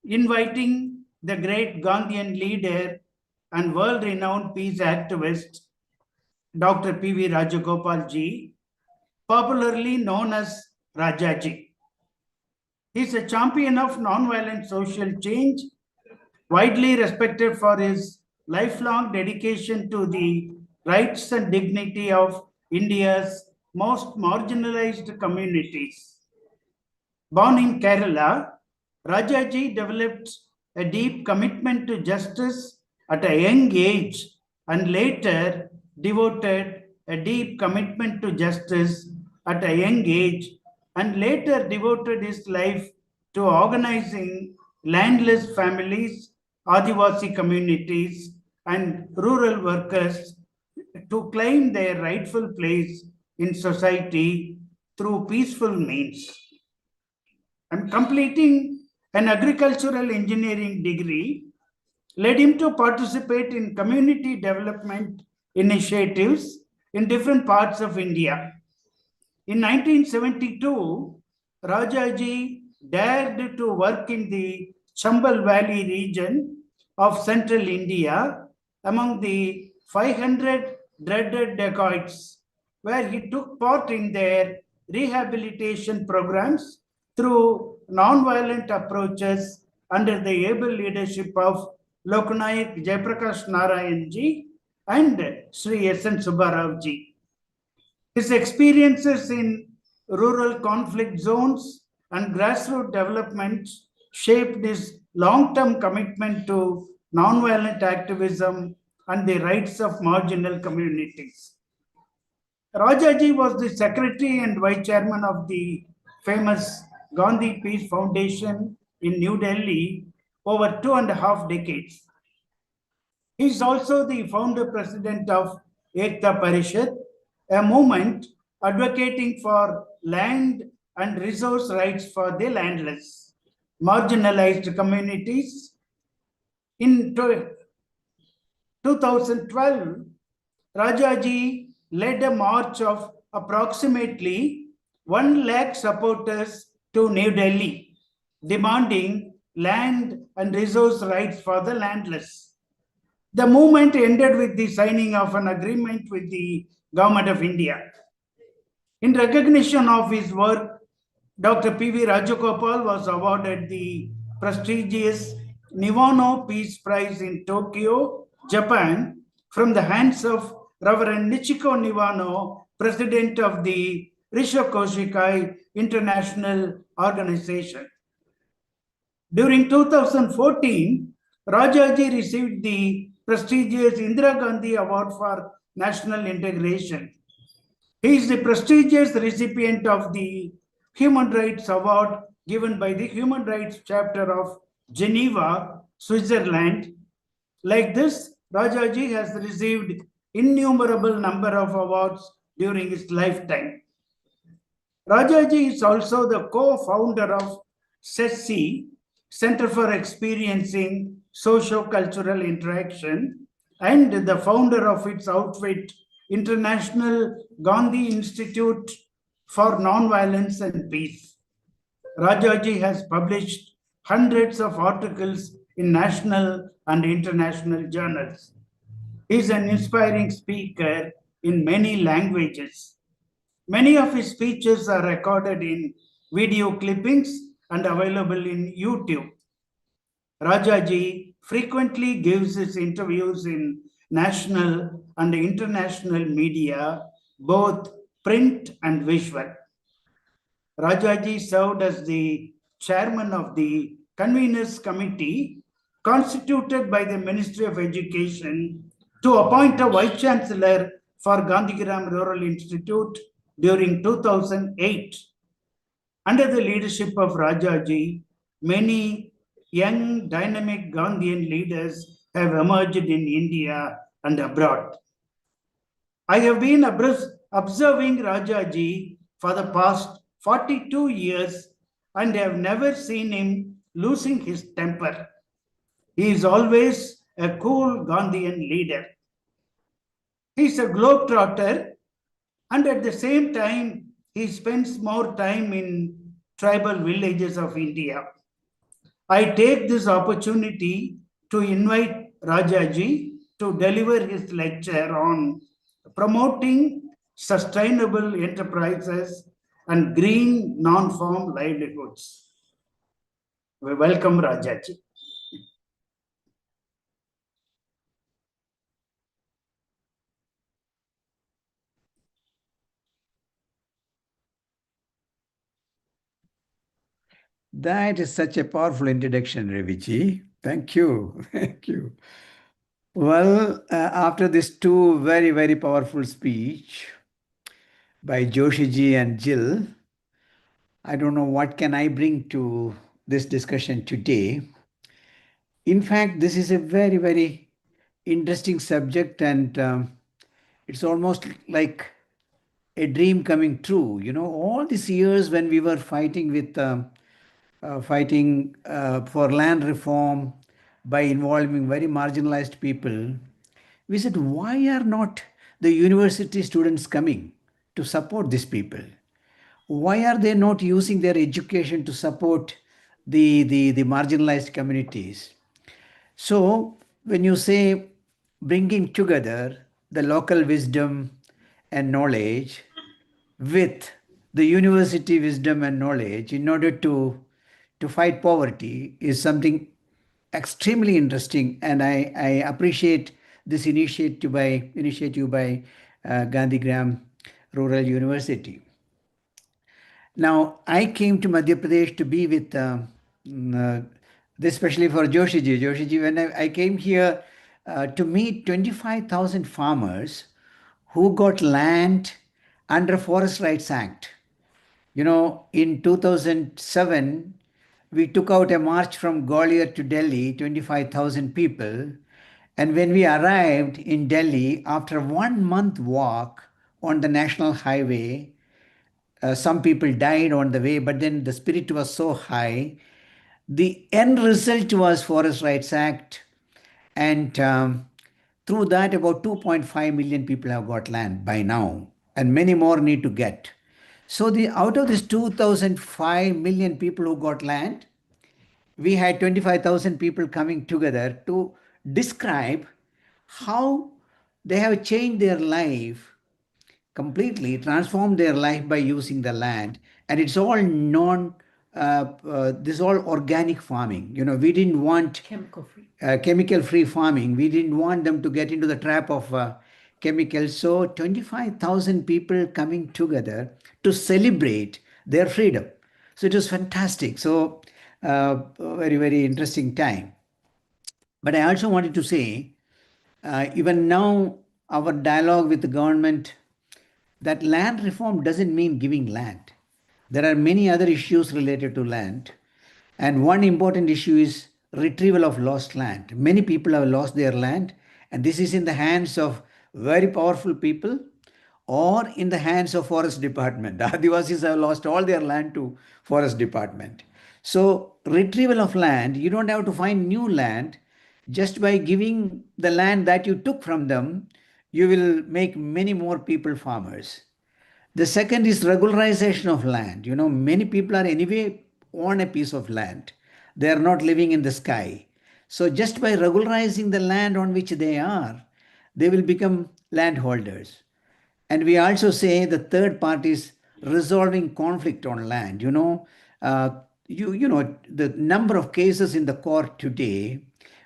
inviting the great Gandhian leader and world-renowned peace activist, Dr. P.V. Rajagopal ji, popularly known as Rajaji. He is a champion of non-violent social change, widely respected for his lifelong dedication to the rights and dignity of India's most marginalized communities. Born in Kerala, Rajaji developed a deep commitment to justice at a young age and later devoted a deep commitment to justice at a young age and later devoted his life to organizing landless families, Adivasi communities, and rural workers to claim their rightful place in society through peaceful means. And completing an agricultural engineering degree led him to participate in community development initiatives in different parts of India. In 1972, Rajaji dared to work in the Chambal Valley region of central India among the 500 dreaded dacoits, where he took part in their rehabilitation programs through non-violent approaches under the able leadership of Loknayak Jayaprakash Narayan ji and Sri S.N. Subbarao ji. His experiences in rural conflict zones and grassroots development shaped his long-term commitment to non-violent activism and the rights of marginal communities. Rajaji was the secretary and vice chairman of the famous Gandhi Peace Foundation in New Delhi over 2.5 decades. He is also the founder president of Ekta Parishad, a movement advocating for land and resource rights for the landless, marginalized communities. In 2012, Rajaji led a march of approximately 1 lakh supporters to New Delhi, demanding land and resource rights for the landless. The movement ended with the signing of an agreement with the Government of India. In recognition of his work, Dr. P.V. Rajagopal was awarded the prestigious Niwano Peace Prize in Tokyo, Japan, from the hands of Reverend Nichiko Niwano, president of the Rishokoshikai International Organization. During 2014, Rajaji received the prestigious Indira Gandhi Award for National Integration. He is the prestigious recipient of the Human Rights Award given by the Human Rights Chapter of Geneva, Switzerland. Like this, Rajaji has received innumerable number of awards during his lifetime. Rajaji is also the co-founder of CESI, Center for Experiencing Socio-Cultural Interaction, and the founder of its outfit, International Gandhi Institute for Nonviolence and Peace. Rajaji has published hundreds of articles in national and international journals. He is an inspiring speaker in many languages. Many of his speeches are recorded in video clippings and available in YouTube. Rajaji frequently gives his interviews in national and international media, both print and visual. Rajaji served as the chairman of the Conveners Committee constituted by the Ministry of Education to appoint a Vice Chancellor for Gandhigram Rural Institute during 2008. Under the leadership of Rajaji, many young dynamic Gandhian leaders have emerged in India and abroad. I have been observing Rajaji for the past 42 years and have never seen him losing his temper. He is always a cool Gandhian leader. He is a globetrotter, and at the same time, he spends more time in tribal villages of India. I take this opportunity to invite Rajaji to deliver his lecture on promoting sustainable enterprises and green non-farm livelihoods. We welcome Rajaji. That is such a powerful introduction, Raviji. Thank you. Thank you. Well, after this two very, very powerful speech by Joshiji and Jill, I don't know what can I bring to this discussion today. In fact, this is a very, very interesting subject, and it's almost like a dream coming true. You know, all these years when we were fighting with for land reform by involving very marginalized people, we said, why are not the university students coming to support these people? Why are they not using their education to support the marginalized communities? So when you say bringing together the local wisdom and knowledge with the university wisdom and knowledge in order to fight poverty is something extremely interesting, and I appreciate this initiative by Gandhigram Rural University. Now, I came to Madhya Pradesh to be with this, especially for Joshiji. Joshiji, when I came here to meet 25,000 farmers who got land under Forest Rights Act. You know, in 2007, we took out a march from Gwalior to Delhi, 25,000 people. And when we arrived in Delhi, after 1 month walk on the national highway, some people died on the way, but then the spirit was so high. The end result was Forest Rights Act. And through that, about 2.5 million people have got land by now, and many more need to get. So out of this 2,005 million people who got land, we had 25,000 people coming together to describe how they have changed their life, completely transformed their life by using the land. And it's all this is all organic farming. You know, we didn't want chemical-free farming. We didn't want them to get into the trap of chemicals. So 25,000 people coming together to celebrate their freedom. So it was fantastic. So very, very interesting time. But I also wanted to say, even now, our dialogue with the government, that land reform doesn't mean giving land. There are many other issues related to land. And one important issue is retrieval of lost land. Many people have lost their land, and this is in the hands of very powerful people or in the hands of forest department. The Adivasis have lost all their land to forest department. So retrieval of land, you don't have to find new land. Just by giving the land that you took from them, you will make many more people farmers. The second is regularization of land. You know, many people are anyway on a piece of land. They are not living in the sky. So just by regularizing the land on which they are, they will become landholders. And we also say the third part is resolving conflict on land. You know, the number of cases in the court today,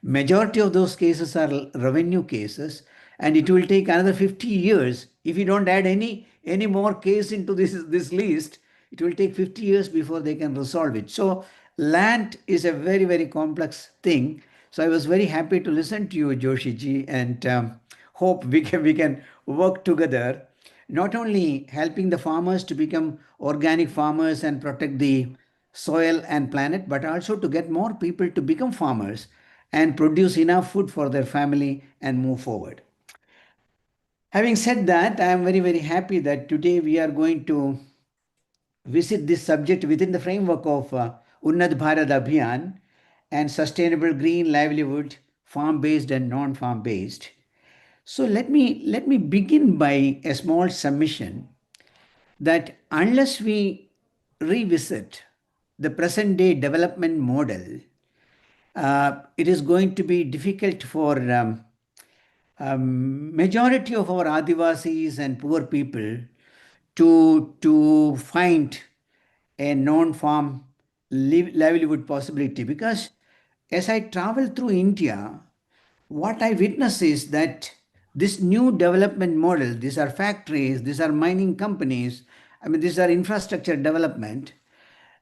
Majority of those cases are revenue cases, and it will take another 50 years if you don't add any more case into this list. It will take 50 years before they can resolve it. So land is a very, very complex thing. So I was very happy to listen to you, Joshi ji, and hope we can work together, not only helping the farmers to become organic farmers and protect the soil and planet, but also to get more people to become farmers and produce enough food for their family and move forward. Having said that, I am very, very happy that today we are going to visit this subject within the framework of Unnat Bharat Abhiyan and sustainable green livelihood, farm-based and non-farm-based. So let me begin by a small submission that unless we revisit the present day development model, it is going to be difficult for majority of our Adivasis and poor people to find a non-farm livelihood possibility. Because as I travel through India, what I witness is that this new development model, these are factories, these are mining companies, I mean, these are infrastructure development.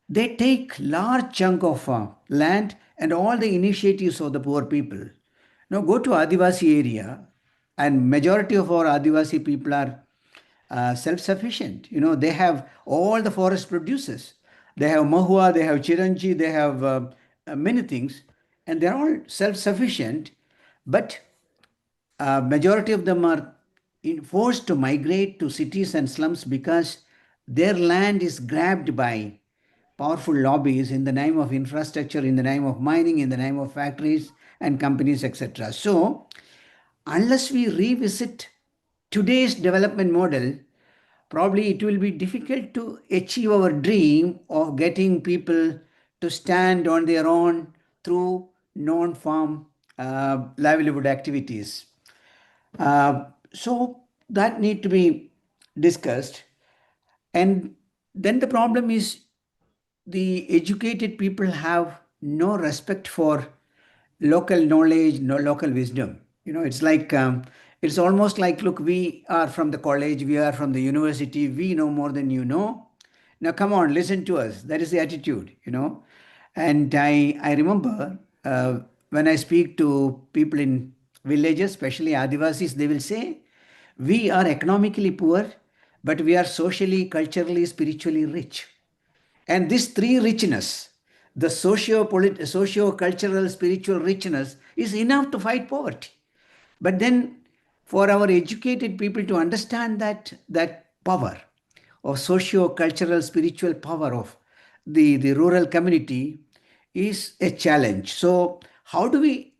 They take large chunk of land and all the initiatives of the poor people. Now go to Adivasi area, and majority of our Adivasi people are self-sufficient. You know, they have all the forest producers. They have mahua, they have chiranji, they have many things, and they're all self-sufficient. But majority of them are forced to migrate to cities and slums because their land is grabbed by powerful lobbies in the name of infrastructure, in the name of mining, in the name of factories and companies, etc. So unless we revisit today's development model, probably it will be difficult to achieve our dream of getting people to stand on their own through non-farm livelihood activities. So that need to be discussed. And then the problem is the educated people have no respect for local knowledge, no local wisdom. You know, it's like, it's almost like, look, we are from the college, we are from the university, we know more than you know. Now, come on, listen to us. That is the attitude, you know. And I remember when I speak to people in villages, especially Adivasis, they will say, we are economically poor, but we are socially, culturally, spiritually rich. And this three richness, the socio-cultural, spiritual richness is enough to fight poverty. But then for our educated people to understand that power of socio-cultural, spiritual power of the rural community is a challenge. So how do we,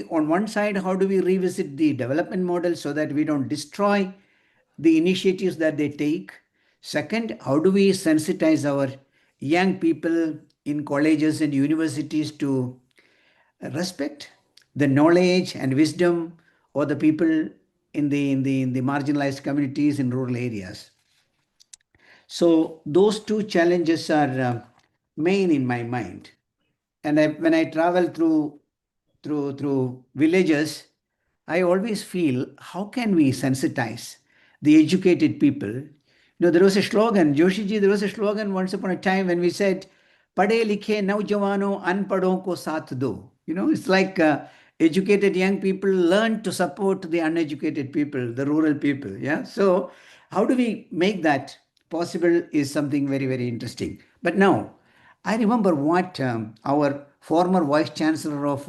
on one side, how do we revisit the development model so that we don't destroy the initiatives that they take? Second, how do we sensitize our young people in colleges and universities to respect the knowledge and wisdom of the people in the marginalized communities in rural areas? So those two challenges are main in my mind. And when I travel through villages, I always feel, how can we sensitize the educated people? You know, there was a slogan, Joshiji, there was a slogan once upon a time when we said, Pade likhe naujawano unpadon ko saath do. You know, it's like educated young people learn to support the uneducated people, the rural people. Yeah. So how do we make that possible is something very, very interesting. But now, I remember what our former vice chancellor of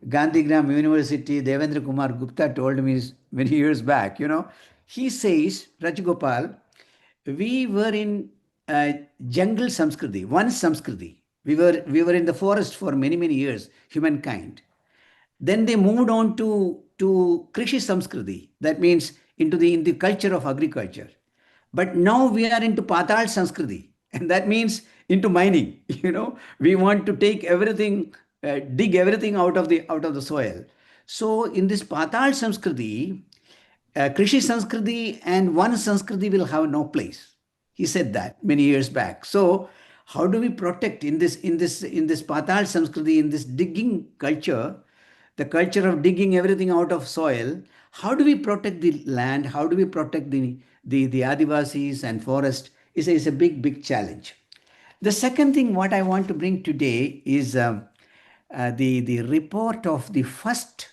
Gandhigram University, Devendra Kumar Gupta, told me many years back. You know, he says, Rajagopal, we were in jungle Samskriti, one Samskriti. We were in the forest for many, many years, humankind. Then they moved on to Krishi Samskriti. That means in the culture of agriculture. But now we are into Patal Sanskriti, and that means into mining. You know, we want to take everything, dig everything out of the soil. So in this Patal Sanskriti, Krishi Sanskriti and one Sanskriti will have no place. He said that many years back. So how do we protect in this Patal Sanskriti, in this digging culture, the culture of digging everything out of soil. How do we protect the land? How do we protect the Adivasis and forest is a big challenge. The second thing what I want to bring today is the report of the first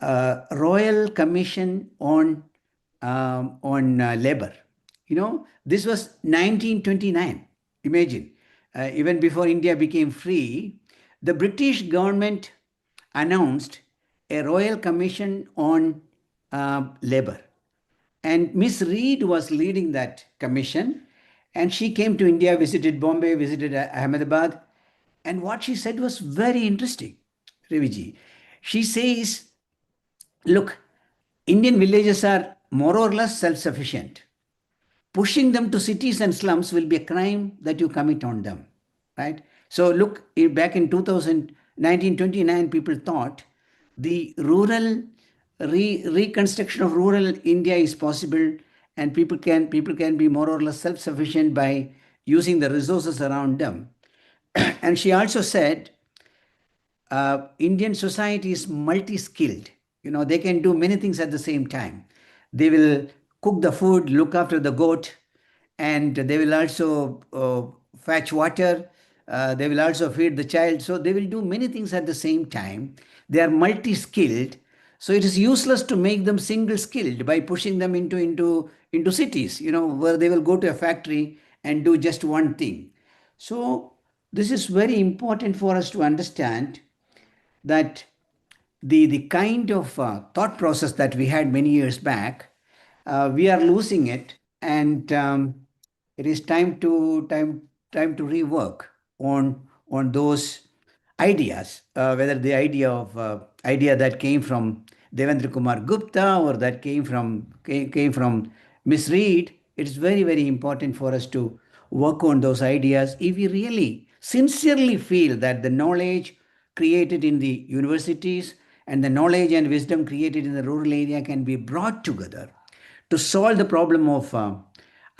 Royal Commission on labor. This was 1929. Imagine, even before India became free, the British government announced a Royal Commission on labor. And Miss Reed was leading that commission. And she came to India, visited Bombay, visited Ahmedabad. And what she said was very interesting, Raviji. She says, look, Indian villages are more or less self-sufficient. Pushing them to cities and slums will be a crime that you commit on them, right? So look, back in 1929, people thought the rural reconstruction of rural India is possible, and people can be more or less self-sufficient by using the resources around them. And she also said, Indian society is multi-skilled. They can do many things at the same time. They will cook the food, look after the goat, and they will also fetch water. They will also feed the child. So they will do many things at the same time. They are multi-skilled. So it is useless to make them single-skilled by pushing them into cities, where they will go to a factory and do just one thing. So this is very important for us to understand that the kind of thought process that we had many years back, we are losing it, and it is time to rework on those ideas, whether the idea that came from Devendra Kumar Gupta or that came from Miss Reed. It is very important for us to work on those ideas if we really sincerely feel that the knowledge created in the universities and the knowledge and wisdom created in the rural area can be brought together to solve the problem of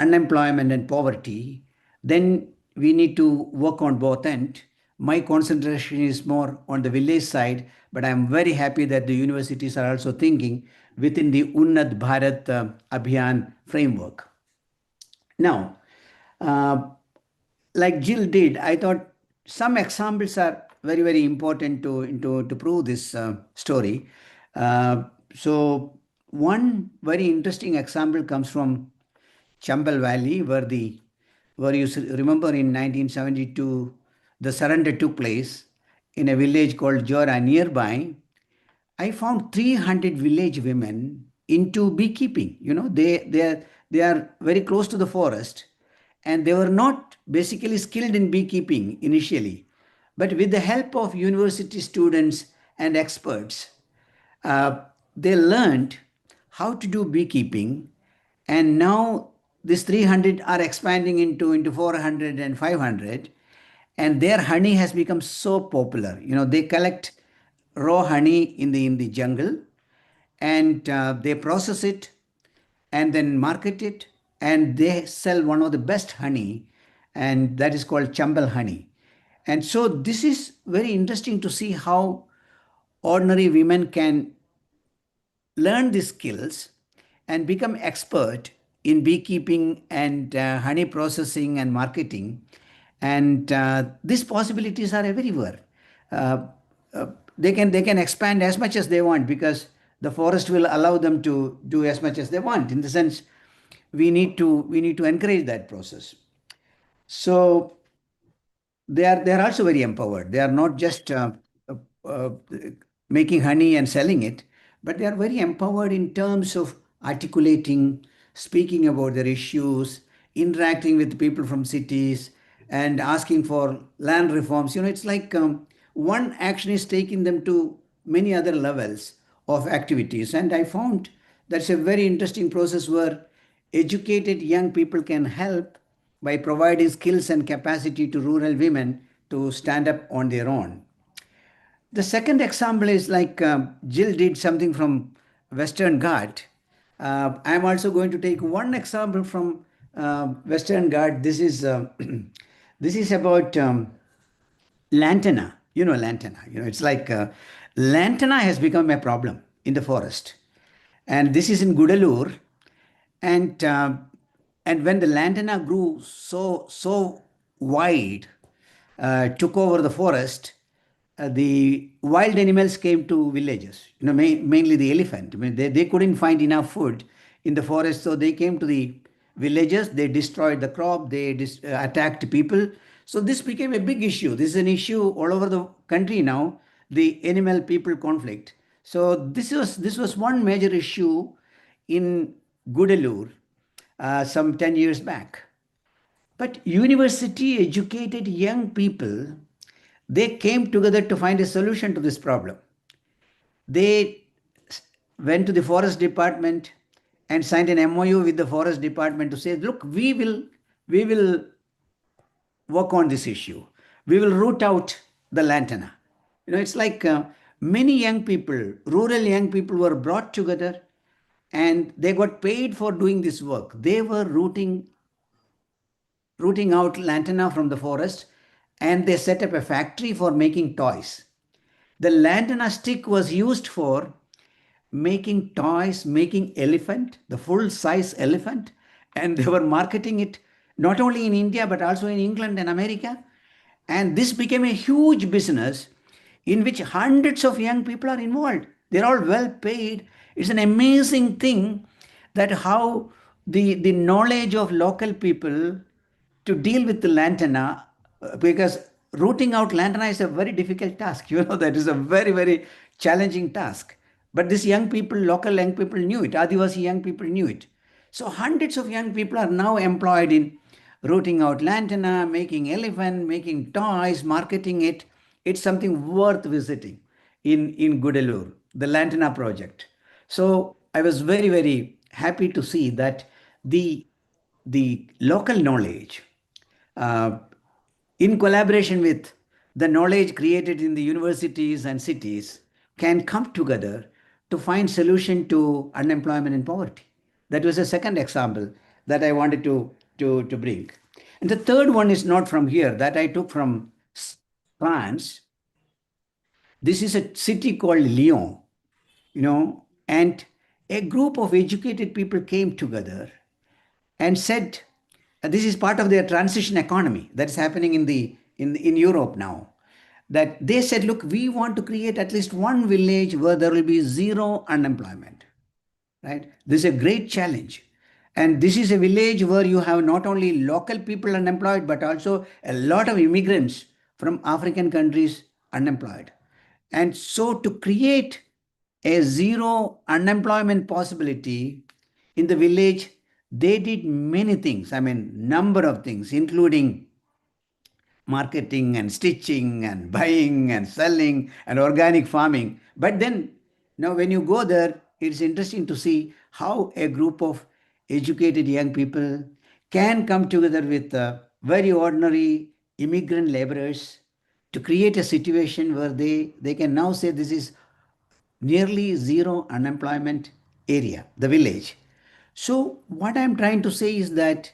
unemployment and poverty. Then we need to work on both ends. My concentration is more on the village side, but I'm very happy that the universities are also thinking within the Unnat Bharat Abhiyan framework. Now, like Jill did, I thought some examples are very important to prove this story. So one very interesting example comes from Chambal Valley, where you remember in 1972 the surrender took place in a village called Jora nearby. I found 300 village women into beekeeping. They are very close to the forest, and they were not basically skilled in beekeeping initially, but with the help of university students and experts, they learned how to do beekeeping, and now these 300 are expanding into 400 and 500, and their honey has become so popular. They collect raw honey in the jungle, and they process it and then market it, and they sell one of the best honey, and that is called Chambal honey. And so this is very interesting to see how ordinary women can learn these skills and become expert in beekeeping and honey processing and marketing. And these possibilities are everywhere. They can expand as much as they want, because the forest will allow them to do as much as they want. In the sense, we need to encourage that process. So they are also very empowered. They are not just making honey and selling it, but they are very empowered in terms of articulating, speaking about their issues, interacting with people from cities, and asking for land reforms. It's like one action is taking them to many other levels of activities. And I found that's a very interesting process where educated young people can help by providing skills and capacity to rural women to stand up on their own. The second example is like Jill did something from Western Ghat. I'm also going to take one example from Western Ghat. This is this is about lantana. You know, lantana. You know, it's like lantana has become a problem in the forest, and this is in Gudalur, and when the lantana grew so wide, took over the forest, the wild animals came to villages. You know, mainly the elephant. I mean, they couldn't find enough food in the forest, so they came to the villages. They destroyed the crop. They attacked people. So this became a big issue. This is an issue all over the country now. The animal people conflict. So this was one major issue in Gudalur some 10 years back. But university educated young people, they came together to find a solution to this problem. They went to the forest department and signed an MOU with the forest department to say, look, we will work on this issue. We will root out the lantana. You know, it's like many young people, rural young people were brought together and they got paid for doing this work. They were rooting out lantana from the forest, and they set up a factory for making toys. The lantana stick was used for making toys, making elephant, the full size elephant, and they were marketing it not only in India but also in England and America. And this became a huge business in which hundreds of young people are involved. They're all well paid. It's an amazing thing that how the knowledge of local people to deal with the lantana, because rooting out lantana is a very difficult task. You know, that is a very, very challenging task. But these young people, local young people knew it. Adivasi young people knew it. So hundreds of young people are now employed in rooting out lantana, making elephant, making toys, marketing it. It's something worth visiting in Gudalur, the lantana project. So I was very, very happy to see that the local knowledge, in collaboration with the knowledge created in the universities and cities, can come together to find solution to unemployment and poverty. That was a second example that I wanted to bring. And the third one is not from here, that I took from France. This is a city called Lyon, you know, and a group of educated people came together and said, this is part of their transition economy that's happening in Europe now, that they said, look, we want to create at least one village where there will be zero unemployment, right? This is a great challenge. And this is a village where you have not only local people unemployed, but also a lot of immigrants from African countries unemployed. And so to create a zero unemployment possibility in the village, they did many things. I mean, number of things, including marketing and stitching and buying and selling and organic farming. But then now when you go there, it's interesting to see how a group of educated young people can come together with very ordinary immigrant laborers to create a situation where they can now say this is nearly zero unemployment area, the village. So what I'm trying to say is that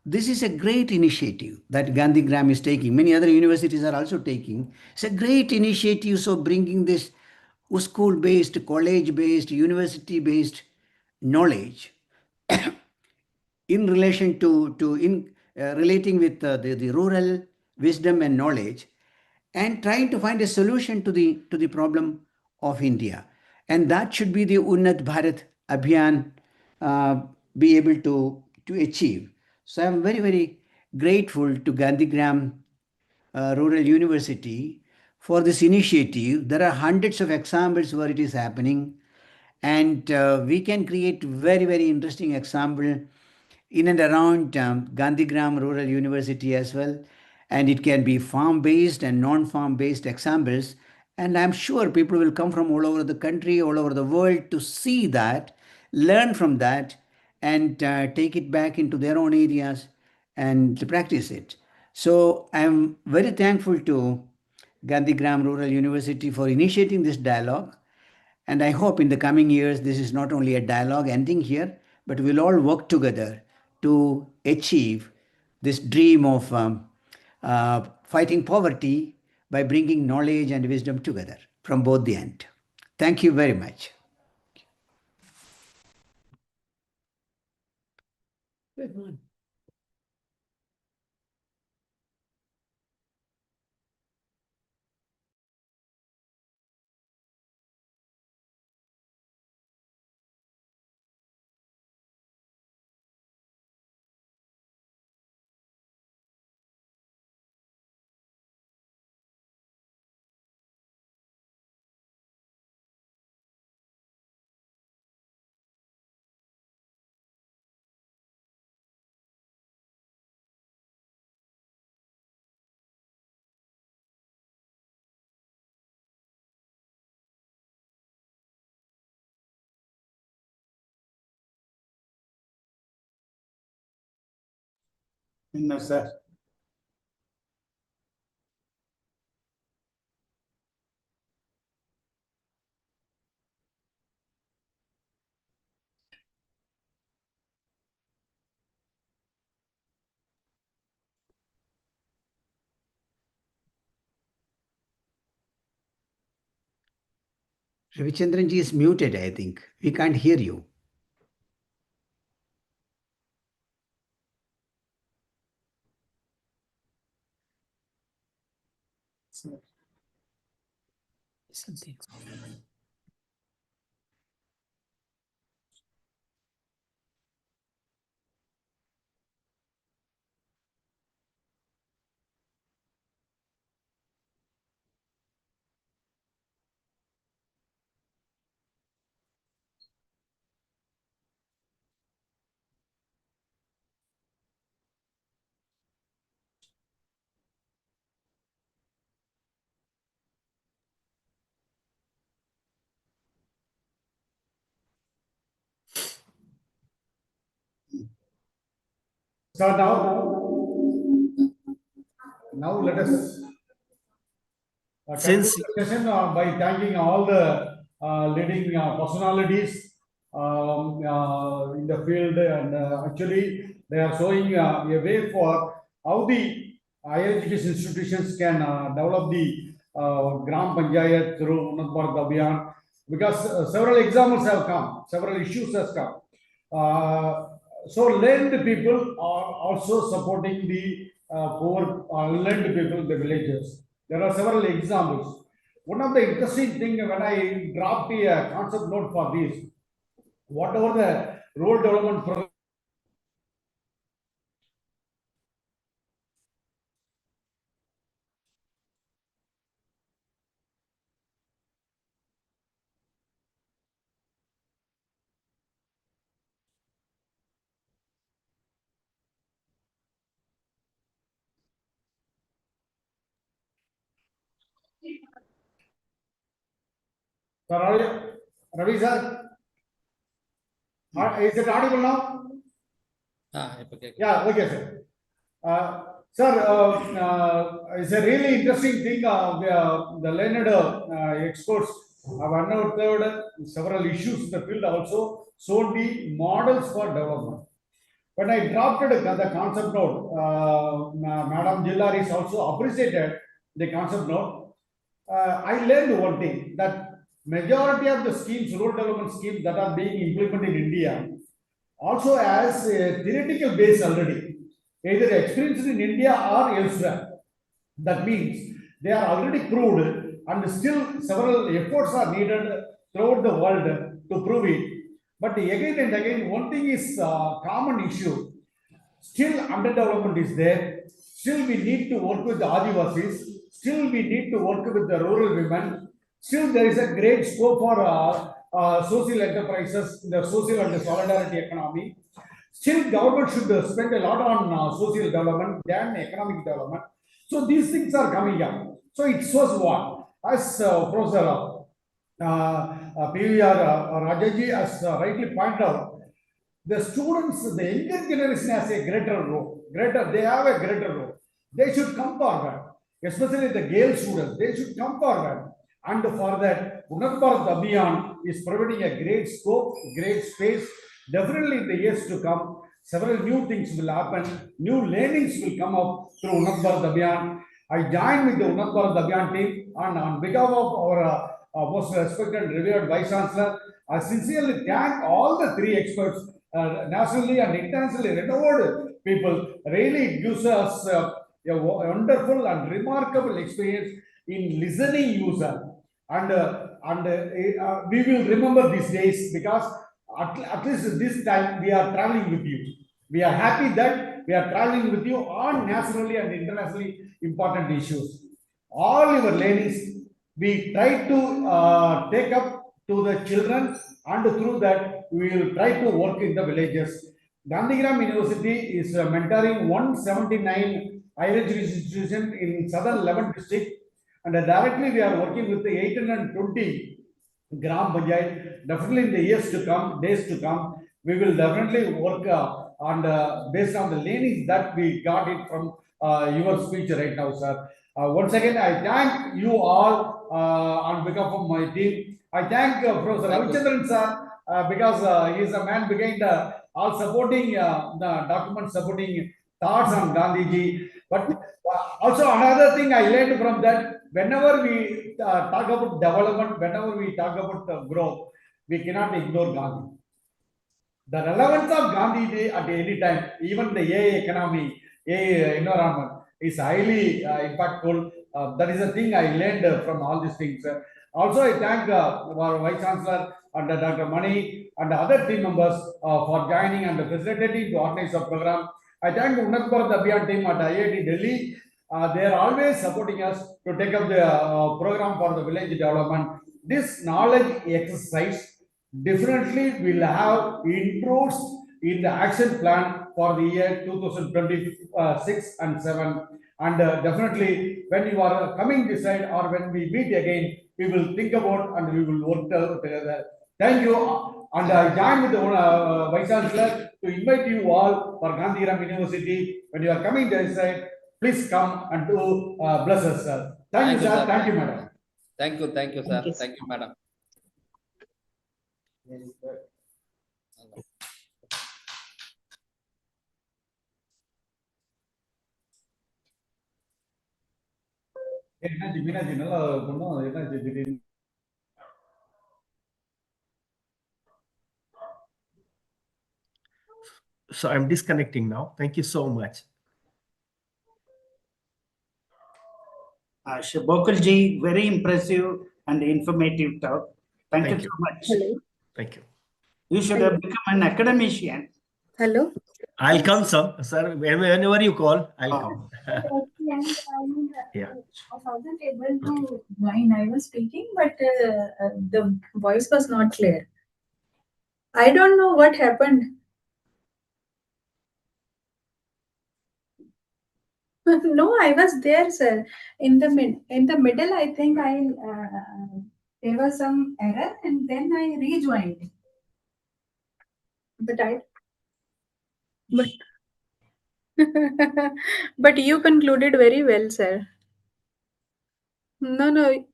this is a great initiative that Gandhigram is taking. Many other universities are also taking. It's a great initiative. So bringing this school-based, college-based, university-based knowledge in relation to relating with the rural wisdom and knowledge, and trying to find a solution to the problem of India. And that should be the Unnat Bharat Abhiyan be able to achieve. So I'm very, very grateful to Gandhigram Rural University for this initiative. There are hundreds of examples where it is happening, and we can create very, very interesting example in and around Gandhigram Rural University as well. And it can be farm-based and non-farm-based examples. And I'm sure people will come from all over the country, all over the world to see that, learn from that, and take it back into their own areas and to practice it. So I'm very thankful to Gandhigram Rural University for initiating this dialogue. And I hope in the coming years, this is not only a dialogue ending here, but we'll all work together to achieve this dream of fighting poverty by bringing knowledge and wisdom together from both the end. Thank you very much. Good one. No, sir. Ravichandranji is muted, I think. We can't hear you. Something. So now let us conclude Since the session by thanking all the leading personalities in the field, and actually they are showing a way for how the higher education institutions can develop the Gram Panchayat through Unnat Bharat Abhiyan, because several examples have come, several issues has come. So learned people are also supporting the poor learned people in the villages. There are several examples. One of the interesting thing when I dropped a concept note for this, whatever the rural development program. Ravi sir, is it audible now? Okay. Yeah, okay, sir. Sir, it's a really interesting thing. The learned experts have unearthed several issues in the field, also shown the models for development. When I dropped the concept note, Madam Jillaris also appreciated the concept note. I learned one thing, that majority of the schemes, rural development schemes that are being implemented in India, also has a theoretical base already, either experienced in India or elsewhere. That means they are already proved, and still several efforts are needed throughout the world to prove it. But again and again, one thing is a common issue. Still underdevelopment is there. Still we need to work with the Adivasis. Still we need to work with the rural women. Still there is a great scope for social enterprises, the social and the solidarity economy. Still government should spend a lot on social development than economic development. So these things are coming up. So it shows what? As Professor PVR Rajaji has rightly pointed out, the students, the younger generation has a greater role. They have a greater role. They should come forward, especially the girl students. They should come forward, and for that, Unnat Bharat Abhiyan is providing a great scope, great space. Definitely, in the years to come, several new things will happen. New learnings will come up through Unnat Bharat Abhiyan. I joined with the Unnat Bharat Abhiyan team, and on behalf of our most respected and revered Vice Chancellor, I sincerely thank all the three experts, nationally and internationally renowned people. Really it gives us a wonderful and remarkable experience in listening you, sir. And we will remember these days, because at least this time we are traveling with you. We are happy that we are traveling with you on nationally and internationally important issues. All your learnings we try to take up to the children, and through that we will try to work in the villages. Gandhigram University is mentoring 179 higher education institutions in southern 11 districts, and directly we are working with the 820 Gram Panchayat. Definitely in the years to come, days to come, we will definitely work based on the learnings that we got it from your speech right now, sir. Once again, I thank you all on behalf of my team. I thank Professor Ravichandran, sir, because he is a man behind all supporting the documents, supporting thoughts on Gandhiji. But also another thing I learned from that, whenever we talk about development, whenever we talk about growth, we cannot ignore Gandhi. The relevance of Gandhi at any time, even the AI economy, AI environment, is highly impactful. That is a thing I learned from all these things. Also, I thank our Vice Chancellor and Dr. Mani and other team members for joining and facilitating to organize the program. I thank the Unnat Bharat Abhiyan team at IIT Delhi. They are always supporting us to take up the program for the village development. This knowledge exercise definitely will have inroads in the action plan for the year 2026 and 7. And definitely, when you are coming this side or when we meet again, we will think about and we will work together. Thank you. And I join with the Vice Chancellor to invite you all for Gandhigram University. When you are coming this side, please come and do bless us, sir. Thank you, sir. Thank you, madam. Thank you, sir. Thank you, madam. So I'm disconnecting now. Thank you so much. Bokalji, very impressive and informative talk. Thank you so much. Hello. Thank you. You should have become an academician. Hello. I'll come, sir. Whenever you call, I'll come. Yeah. I wasn't able to join. I was speaking, but the voice was not clear. I don't know what happened. No, I was there, sir. In the middle, I think there was some error, and then I rejoined. But you concluded very well, sir. No.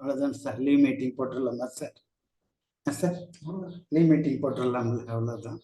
அவ்வளவுதான் sir leave meeting போட்டுடலாமா sir sir leave meeting போட்டுடலாம் அவ்வளவுதான்